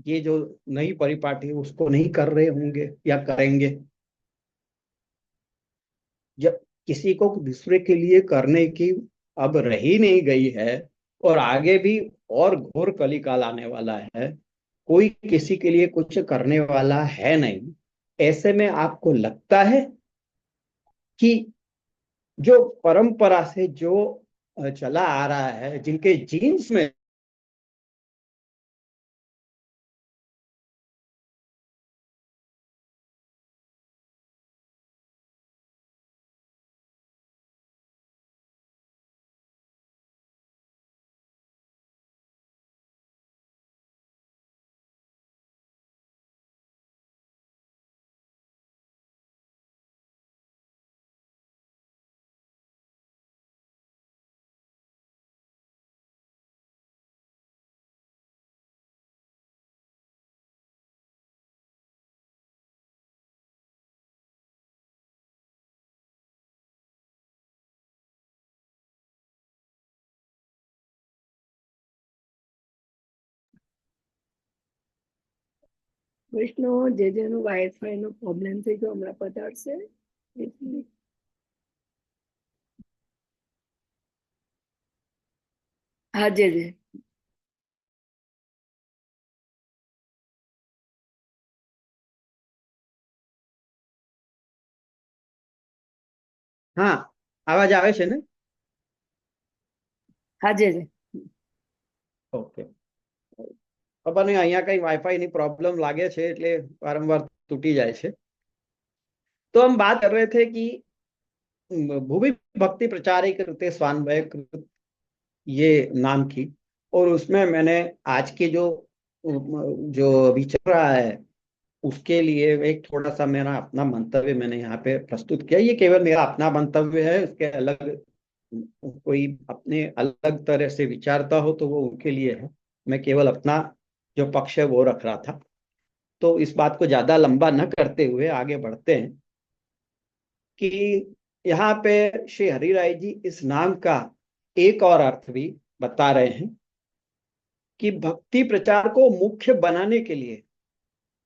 ये जो नई परिपाटी उसको नहीं कर रहे होंगे या करेंगे? जब किसी को दूसरे के लिए करने की अब रही नहीं गई है और आगे भी और घोर कलिकाल आने वाला है, कोई किसी के लिए कुछ करने वाला है नहीं, ऐसे में आपको लगता है कि जो परंपरा से जो चला आ रहा है, जिनके जीन्स में વૈષ્ણવ જેજેનું વાઈફાઈ નો પ્રોબ્લેમ થઈ ગયો હમણાં પધારશે એટલે. હા જે. હા, અવાજ આવે છે ને? હા જે. ઓકે. ખબર નહીં અહીંયા કઈ વાઈફાઈ ની પ્રોબ્લેમ લાગે છે એટલે વારંવાર તૂટી જાય છે। तो हम बात कर रहे थे कि भूमि भक्ति प्रचारिक कृते स्वान्वय कृत, ये नाम की। और उसमें मैंने आज के जो जो अभी चल रहा है उसके लिए एक थोड़ा सा मेरा अपना मंतव्य मैंने यहाँ पे प्रस्तुत किया। ये केवल मेरा अपना मंतव्य है, उसके अलग कोई अपने अलग तरह से विचारता हो तो वो उनके लिए है। मैं केवल अपना जो पक्ष है वो रख रहा था। तो इस बात को ज्यादा लंबा न करते हुए आगे बढ़ते हैं कि यहाँ पे श्री हरिराय जी इस नाम का एक और अर्थ भी बता रहे हैं कि भक्ति प्रचार को मुख्य बनाने के लिए,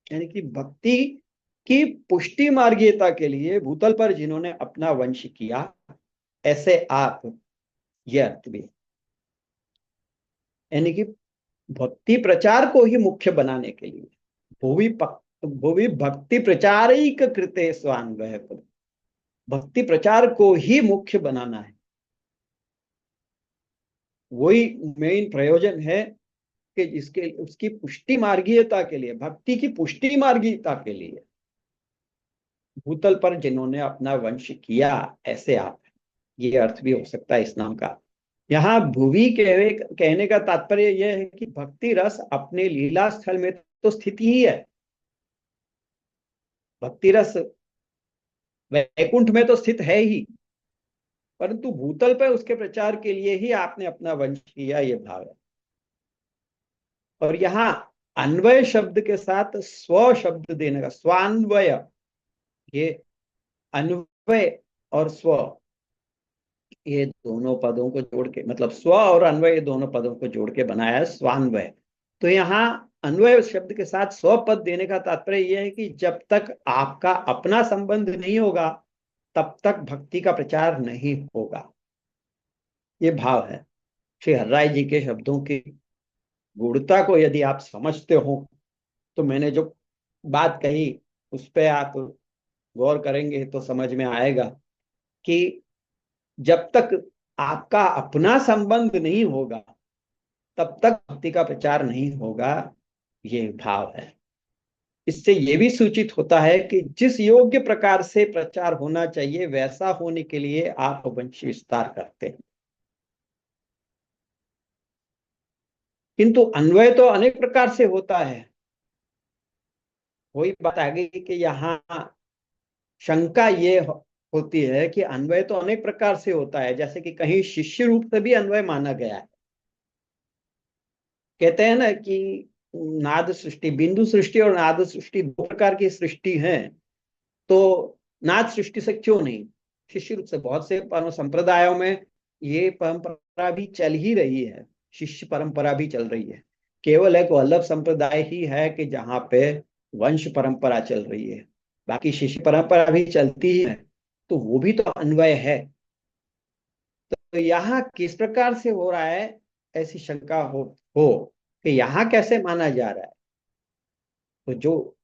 यानी कि भक्ति की पुष्टि मार्गीयता के लिए भूतल पर जिन्होंने अपना वंश किया, ऐसे आप, यह अर्थ भी, यानी कि भक्ति प्रचार को ही मुख्य बनाने के लिए भुवि भुवि भक्ति प्रचारिक कृते स्वान्वय, भक्ति प्रचार को ही मुख्य बनाना है। वही मेन प्रयोजन है कि जिसके उसकी पुष्टि मार्गीयता के लिए, भक्ति की पुष्टि मार्गीयता के लिए भूतल पर जिन्होंने अपना वंश किया, ऐसे आप, ये अर्थ भी हो सकता है इस नाम का। यहाँ भुवि कहने का तात्पर्य यह है कि भक्ति रस अपने लीला स्थल में तो स्थित ही है। भक्ति रस वैकुंठ में तो स्थित है ही, परंतु भूतल पर उसके प्रचार के लिए ही आपने अपना वंश किया, ये भाव है। और यहाँ अन्वय शब्द के साथ स्व शब्द देने का, स्वान्वय, ये अन्वय और स्व, ये दोनों पदों को जोड़ के, मतलब स्व और अन्वय दोनों पदों को जोड़ के बनाया है स्वान्वय। तो यहाँ अन्वय शब्द के साथ स्व पद देने का तात्पर्य यह है कि जब तक आपका अपना संबंध नहीं होगा तब तक भक्ति का प्रचार नहीं होगा, ये भाव है। श्री हर्राय जी के शब्दों की गूढ़ता को यदि आप समझते हो तो मैंने जो बात कही उस पर आप गौर करेंगे तो समझ में आएगा कि जब तक आपका अपना संबंध नहीं होगा तब तक भक्ति का प्रचार नहीं होगा, ये भाव है। इससे ये भी सूचित होता है कि जिस योग्य प्रकार से प्रचार होना चाहिए वैसा होने के लिए आप वंश विस्तार करते हैं। किंतु अन्वय तो अनेक प्रकार से होता है। वही बात आ गई कि यहाँ शंका ये होती है कि अन्वय तो अनेक प्रकार से होता है, जैसे कि कहीं शिष्य रूप से भी अन्वय माना गया है। कहते हैं ना कि नाद सृष्टि, बिंदु सृष्टि और नाद सृष्टि दो प्रकार की सृष्टि है, तो नाद सृष्टि से क्यों नहीं? शिष्य रूप से बहुत से परम संप्रदायों में ये परंपरा भी चल ही रही है, शिष्य परंपरा भी चल रही है। केवल एक वल्लभ संप्रदाय ही है कि जहाँ पे वंश परंपरा चल रही है, बाकी शिष्य परंपरा भी चलती ही है, तो वो भी तो अन्वय है। तो यहाँ किस प्रकार से हो रहा है, ऐसी शंका हो कि यहाँ कैसे माना जा रहा है? तो जो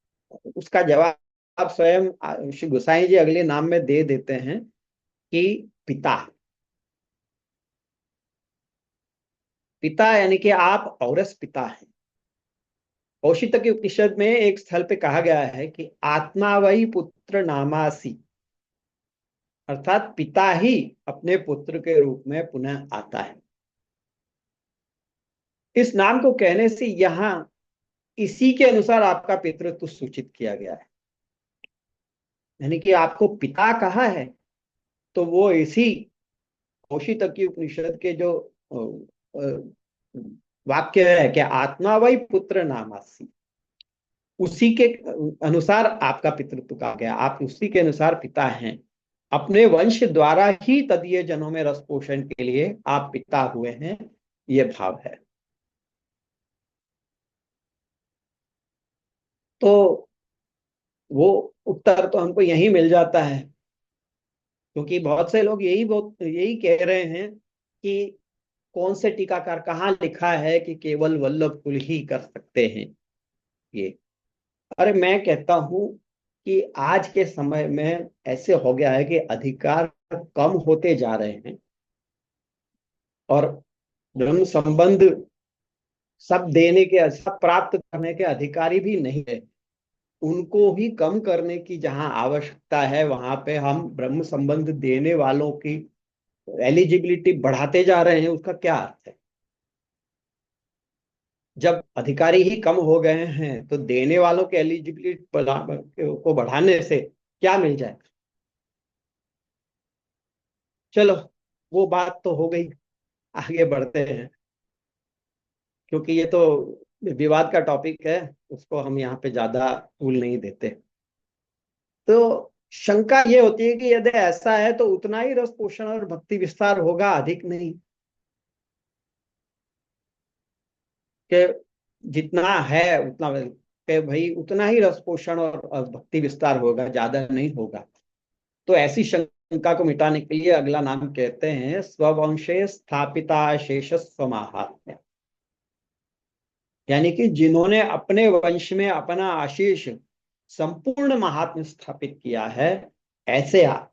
उसका जवाब स्वयं श्री गोसाई जी अगले नाम में दे देते हैं कि पिता। पिता यानी कि आप औरस पिता हैं। कौशिक के उपनिषद में एक स्थल पे कहा गया है कि आत्मा वही पुत्र नामासी, अर्थात पिता ही अपने पुत्र के रूप में पुनः आता है। इस नाम को कहने से यहाँ इसी के अनुसार आपका पितृत्व सूचित किया गया है, यानी कि आपको पिता कहा है, तो वो इसी कौशिक की उपनिषद के जो वाक्य है कि आत्मा वही पुत्र नामासी, उसी के अनुसार आपका पितृत्व कहा गया, आप उसी के अनुसार पिता हैं। अपने वंश द्वारा ही तदीय जनों में रस पोषण के लिए आप पिता हुए हैं, ये भाव है। तो वो उत्तर तो हमको यही मिल जाता है, क्योंकि बहुत से लोग यही कह रहे हैं कि कौन से टीकाकार कहाँ लिखा है कि केवल वल्लभ कुल ही कर सकते हैं ये। अरे मैं कहता हूं कि आज के समय में ऐसे हो गया है कि अधिकार कम होते जा रहे हैं और ब्रह्म संबंध सब देने के, सब प्राप्त करने के अधिकारी भी नहीं है। उनको ही कम करने की जहां आवश्यकता है, वहां पे हम ब्रह्म संबंध देने वालों की एलिजिबिलिटी बढ़ाते जा रहे हैं। उसका क्या अर्थ है? जब अधिकारी ही कम हो गए हैं तो देने वालों के एलिजिबिलिटी को बढ़ाने से क्या मिल जाए? चलो, वो बात तो हो गई, आगे बढ़ते हैं, क्योंकि ये तो विवाद का टॉपिक है, उसको हम यहाँ पे ज्यादा तूल नहीं देते। तो शंका ये होती है कि यदि ऐसा है तो उतना ही रस पोषण और भक्ति विस्तार होगा, अधिक नहीं। कि जितना है उतना, कि भाई उतना ही रस पोषण और भक्ति विस्तार होगा, ज्यादा नहीं होगा। तो ऐसी शंका को मिटाने के लिए अगला नाम कहते हैं स्ववंशे स्थापिता शेष स्वमाहात्म्य, यानी कि जिन्होंने अपने वंश में अपना आशीष संपूर्ण महात्म्य स्थापित किया है, ऐसे आप।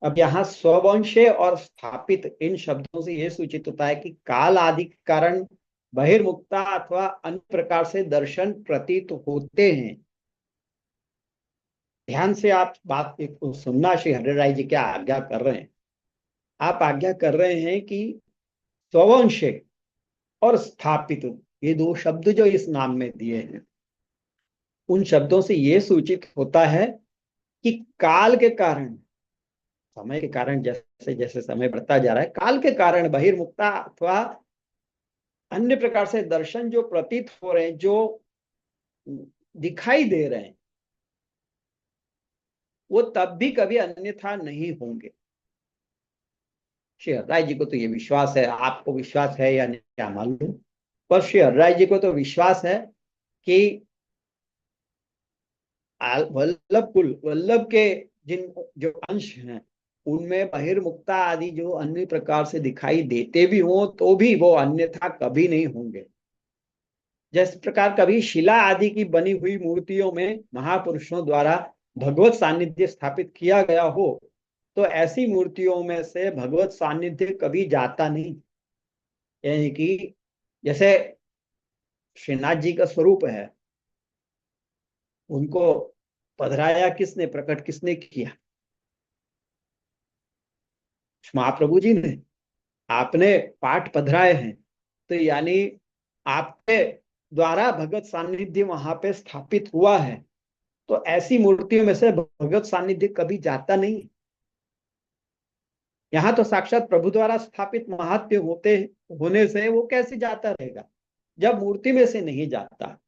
अब यहाँ स्ववंशे और स्थापित इन शब्दों से यह सूचित होता है कि काल आदि के कारण बहिर्मुक्ता अथवा अन्य प्रकार से दर्शन प्रतीत होते हैं। ध्यान से आप बात को सुनना, श्री हरि राय जी क्या आज्ञा कर रहे हैं। आप आज्ञा कर रहे हैं कि स्ववंशे और स्थापित, ये दो शब्द जो इस नाम में दिए हैं, उन शब्दों से यह सूचित होता है कि काल के कारण, समय के कारण, जैसे जैसे समय बढ़ता जा रहा है, काल के कारण बहिर्मुक्ता अथवा अन्य प्रकार से दर्शन जो प्रतीत हो रहे हैं, जो दिखाई दे रहे हैं, वो तब भी कभी अन्यथा नहीं होंगे। श्री हरराय जी को तो ये विश्वास है, आपको विश्वास है या नहीं क्या मालूम, पर श्री हरराय जी को तो विश्वास है कि वल्लभ कुल, वल्लभ के जिन जो अंश हैं, उनमें बहिर्मुक्ता आदि जो अन्य प्रकार से दिखाई देते भी हों तो भी वो अन्यथा कभी नहीं होंगे। जिस प्रकार कभी शिला आदि की बनी हुई मूर्तियों में महापुरुषों द्वारा भगवत सानिध्य स्थापित किया गया हो, तो ऐसी मूर्तियों में से भगवत सानिध्य कभी जाता नहीं। यानी कि जैसे श्रीनाथ जी का स्वरूप है, उनको पधराया किसने, प्रकट किसने किया? महाप्रभु जी ने। आपने पाठ पधराए हैं, तो यानी आपके द्वारा भगवत सानिध्य वहां पे स्थापित हुआ है। तो ऐसी मूर्तियों में से भगवत सानिध्य कभी जाता नहीं। यहाँ तो साक्षात प्रभु द्वारा स्थापित महात्म्य होते होने से वो कैसे जाता रहेगा, जब मूर्ति में से नहीं जाता।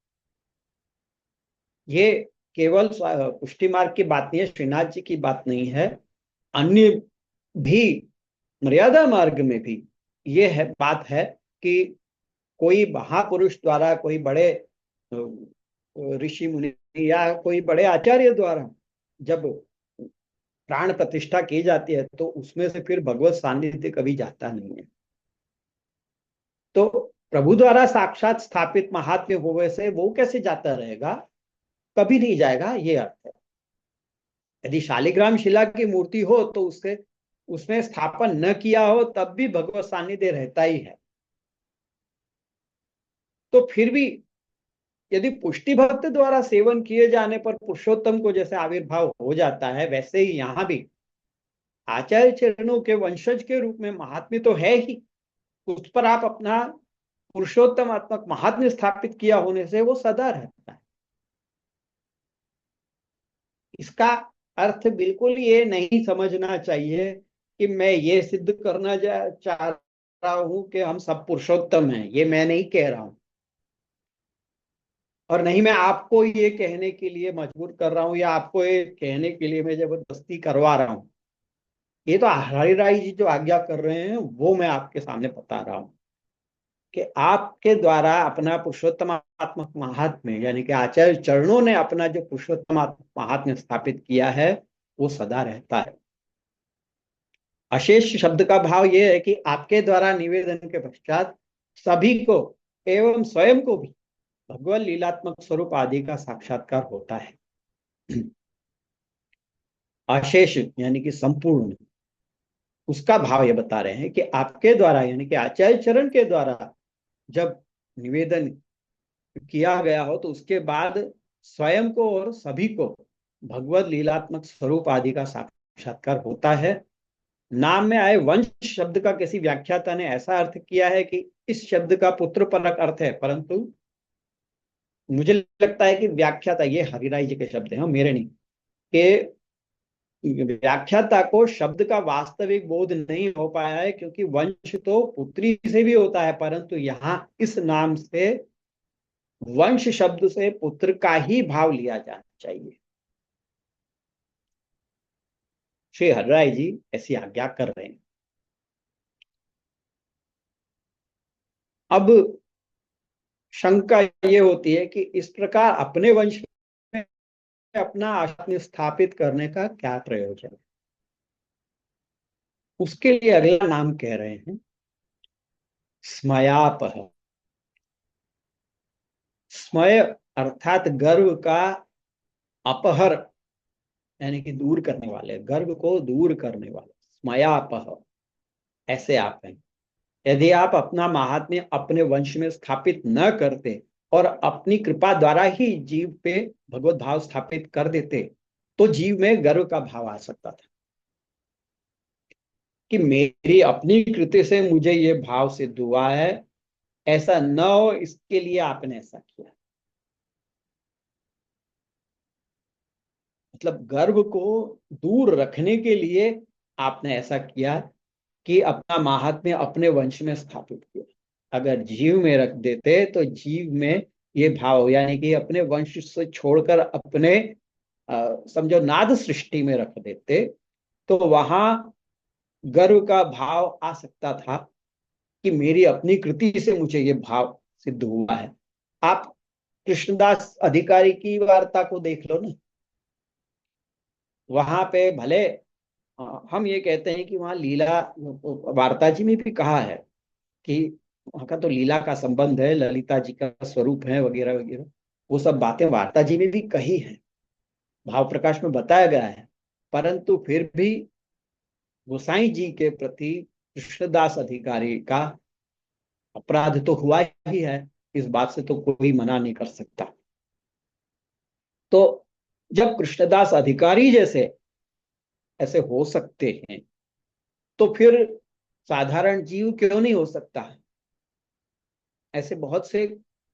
ये केवल पुष्टि मार्ग की बात नहीं है, श्रीनाथ जी की बात नहीं है, अन्य भी मर्यादा मार्ग में भी ये है, बात है कि कोई महापुरुष द्वारा, कोई बड़े ऋषि मुनि या कोई बड़े आचार्य द्वारा जब प्राण प्रतिष्ठा की जाती है, तो उसमें से फिर भगवत सानिध्य कभी जाता नहीं है। तो प्रभु द्वारा साक्षात स्थापित महात्म्य होने से वो कैसे जाता रहेगा, कभी नहीं जाएगा, ये अर्थ है। यदि शालिग्राम शिला की मूर्ति हो तो उससे उसमें स्थापन न किया हो तब भी भगवत सानिध्य रहता ही है। तो फिर भी यदि पुष्टि भक्त द्वारा सेवन किए जाने पर पुरुषोत्तम को जैसे आविर्भाव हो जाता है, वैसे ही यहाँ भी आचार्य चरणों के वंशज के रूप में महात्म्य तो है ही, उस पर आप अपना पुरुषोत्तमात्मक महात्म्य स्थापित किया होने से वो सदा रहता है। इसका अर्थ बिल्कुल ये नहीं समझना चाहिए कि मैं ये सिद्ध करना चाह रहा हूं कि हम सब पुरुषोत्तम हैं, ये मैं नहीं कह रहा हूं। और नहीं मैं आपको ये कहने के लिए मजबूर कर रहा हूं, या आपको ये कहने के लिए मैं जबरदस्ती करवा रहा हूं। ये तो हरिराय जी जो आज्ञा कर रहे हैं वो मैं आपके सामने बता रहा हूं कि आपके द्वारा अपना पुरुषोत्तमात्मक महात्म्य, यानी कि आचार्य चरणों ने अपना जो पुरुषोत्तमात्मक महात्म्य स्थापित किया है वो सदा रहता है। अशेष शब्द का भाव यह है कि आपके द्वारा निवेदन के पश्चात सभी को एवं स्वयं को भी भगवत लीलात्मक स्वरूप आदि का साक्षात्कार होता है। अशेष यानी कि संपूर्ण, उसका भाव ये बता रहे हैं कि आपके द्वारा यानी कि आचार्य चरण के द्वारा जब निवेदन किया गया हो तो उसके बाद स्वयं को और सभी को भगवत लीलात्मक स्वरूप आदि का साक्षात्कार होता है। नाम में आए वंश शब्द का किसी व्याख्याता ने ऐसा अर्थ किया है कि इस शब्द का पुत्र परक अर्थ है, परंतु मुझे लगता है कि व्याख्याता, ये हरिराय जी के शब्द हैं, मेरे नहीं, कि व्याख्याता को शब्द का वास्तविक बोध नहीं हो पाया है, क्योंकि वंश तो पुत्री से भी होता है, परंतु यहाँ इस नाम से वंश शब्द से पुत्र का ही भाव लिया जाना चाहिए। श्री हरिराय जी ऐसी आज्ञा कर रहे हैं। अब शंका ये होती है कि इस प्रकार अपने वंश में अपना आत्म स्थापित करने का क्या प्रयोजन है। उसके लिए अगला नाम कह रहे हैं स्मयापह। स्मय अर्थात गर्व का अपहर, यानी कि दूर करने वाले, गर्व को दूर करने वाले, स्मयापह ऐसे आप हैं। यदि आप अपना महात्म्य अपने वंश में स्थापित न करते और अपनी कृपा द्वारा ही जीव पे भगवत भाव स्थापित कर देते, तो जीव में गर्व का भाव आ सकता था कि मेरी अपनी कृति से मुझे ये भाव सिद्ध हुआ है, ऐसा न हो इसके लिए आपने ऐसा किया। मतलब गर्व को दूर रखने के लिए आपने ऐसा किया कि अपना महात्म्य अपने वंश में स्थापित किया। अगर जीव में रख देते तो जीव में ये भाव, यानी कि अपने वंश से छोड़कर अपने समझो नाद सृष्टि में रख देते, तो वहां गर्व का भाव आ सकता था कि मेरी अपनी कृति से मुझे ये भाव सिद्ध हुआ है। आप कृष्णदास अधिकारी की वार्ता को देख लो ना, वहां पे भले हम ये कहते हैं कि वहां लीला, वार्ता जी में भी कहा है कि वहां का तो लीला का संबंध है, ललिता जी का स्वरूप है वगैरह वगैरह, वो सब बातें वार्ता जी में भी कही है, भाव प्रकाश में बताया गया है। परंतु फिर भी गोसाई जी के प्रति कृष्णदास अधिकारी का अपराध तो हुआ ही है, इस बात से तो कोई मना नहीं कर सकता। तो जब कृष्णदास अधिकारी जैसे ऐसे हो सकते हैं, तो फिर साधारण जीव क्यों नहीं हो सकता? ऐसे बहुत से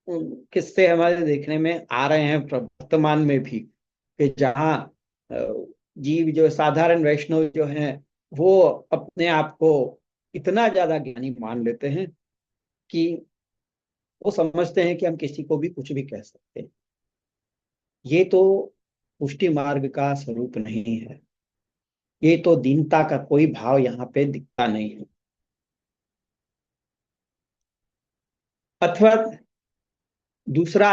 किस्से हमारे देखने में आ रहे हैं वर्तमान में भी, कि जहाँ जीव जो साधारण वैष्णव जो हैं, वो अपने आप को इतना ज्यादा ज्ञानी मान लेते हैं कि वो समझते हैं कि हम किसी को भी कुछ भी कह सकते हैं। ये तो पुष्टि मार्ग का स्वरूप नहीं है। ये तो दीनता का कोई भाव यहाँ पे दिखता नहीं है। अथवा दूसरा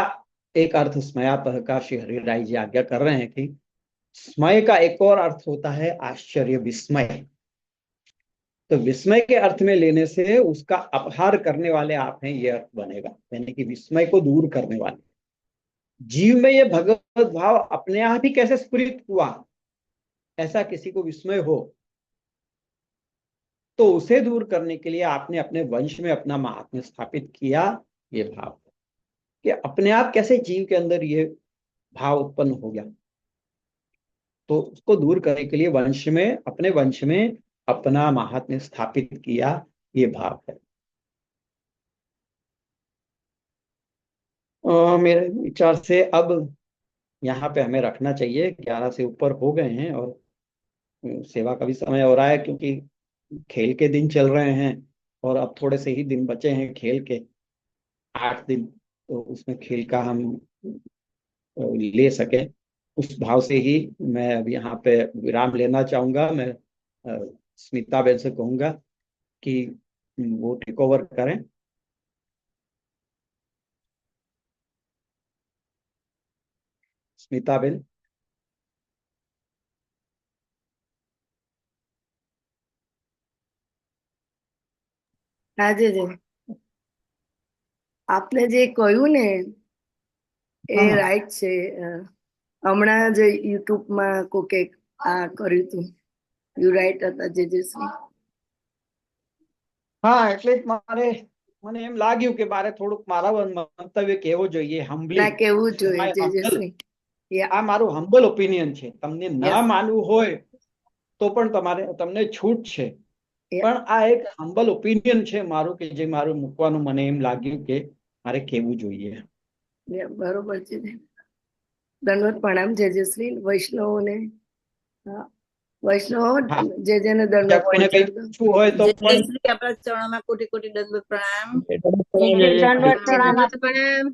एक अर्थ स्मयापह का श्री हरिराय जी आज्ञा कर रहे हैं कि स्मय का एक और अर्थ होता है आश्चर्य, विस्मय। तो विस्मय के अर्थ में लेने से उसका अपहार करने वाले आप हैं, ये अर्थ बनेगा, यानी कि विस्मय को दूर करने वाले। जीव में ये भगवत भाव अपने आप ही कैसे स्फुरित हुआ, ऐसा किसी को विस्मय हो, तो उसे दूर करने के लिए आपने अपने वंश में अपना महात्म्य स्थापित किया। ये भाव कि अपने आप कैसे जीव के अंदर ये भाव उत्पन्न हो गया, तो उसको दूर करने के लिए वंश में, अपने वंश में अपना महात्म्य स्थापित किया, ये भाव है। मेरे विचार से अब यहाँ पे हमें रखना चाहिए, 11 से ऊपर हो गए हैं, और सेवा का भी समय हो रहा है, क्योंकि खेल के दिन चल रहे हैं, और अब थोड़े से ही दिन बचे हैं खेल के, 8 दिन। तो उसमें खेल का हम ले सके, उस भाव से ही मैं अब यहाँ पे विराम लेना चाहूंगा। मैं स्मिता बेन से कहूंगा कि वो टेक ओवर करें। स्मिता बेन। હા જી, આપને જે કહ્યું ને એ हाँ રાઈટ છે. હમણાં જ યુટ્યુબમાં કોકે આ કર્યું હતું. યુ રાઈટ હતા જેજેશ્રી. હા, એટલે જ મને એમ લાગ્યું કે મારે થોડુંક મારા મંતવ્ય કહેવું જોઈએ, ના હમ્બલી. કેવું ધીસ ઇઝ જોઈએ માય હમ્બલ, જેજેશ્રી. યા આ મારું હમ્બલ ઓપિનિયન છે. તમને ના યસ માનવું હોય તો પણ તમને છૂટ છે, યા પણ આ એક હમ્બલ ઓપિનિયન છે મારું, કે જે મારું મૂકવાનું મને એમ લાગ્યું કે મારે કહેવું જોઈએ. યા બરોબર છે. દંડવત પ્રણામ જેજેશ્રી વૈષ્ણવોને. હા, વૈષ્ણવ હા, જે જેને બીજા દંડવત કોઈને કઈ પહોંચાડતા. પૂછવું હોય તો જય પણ શ્રી આપણા ચરણોમાં કોટી કોટી દંડવત પ્રણામ. દંડવત પ્રણામ. દંડવત પ્રણામ.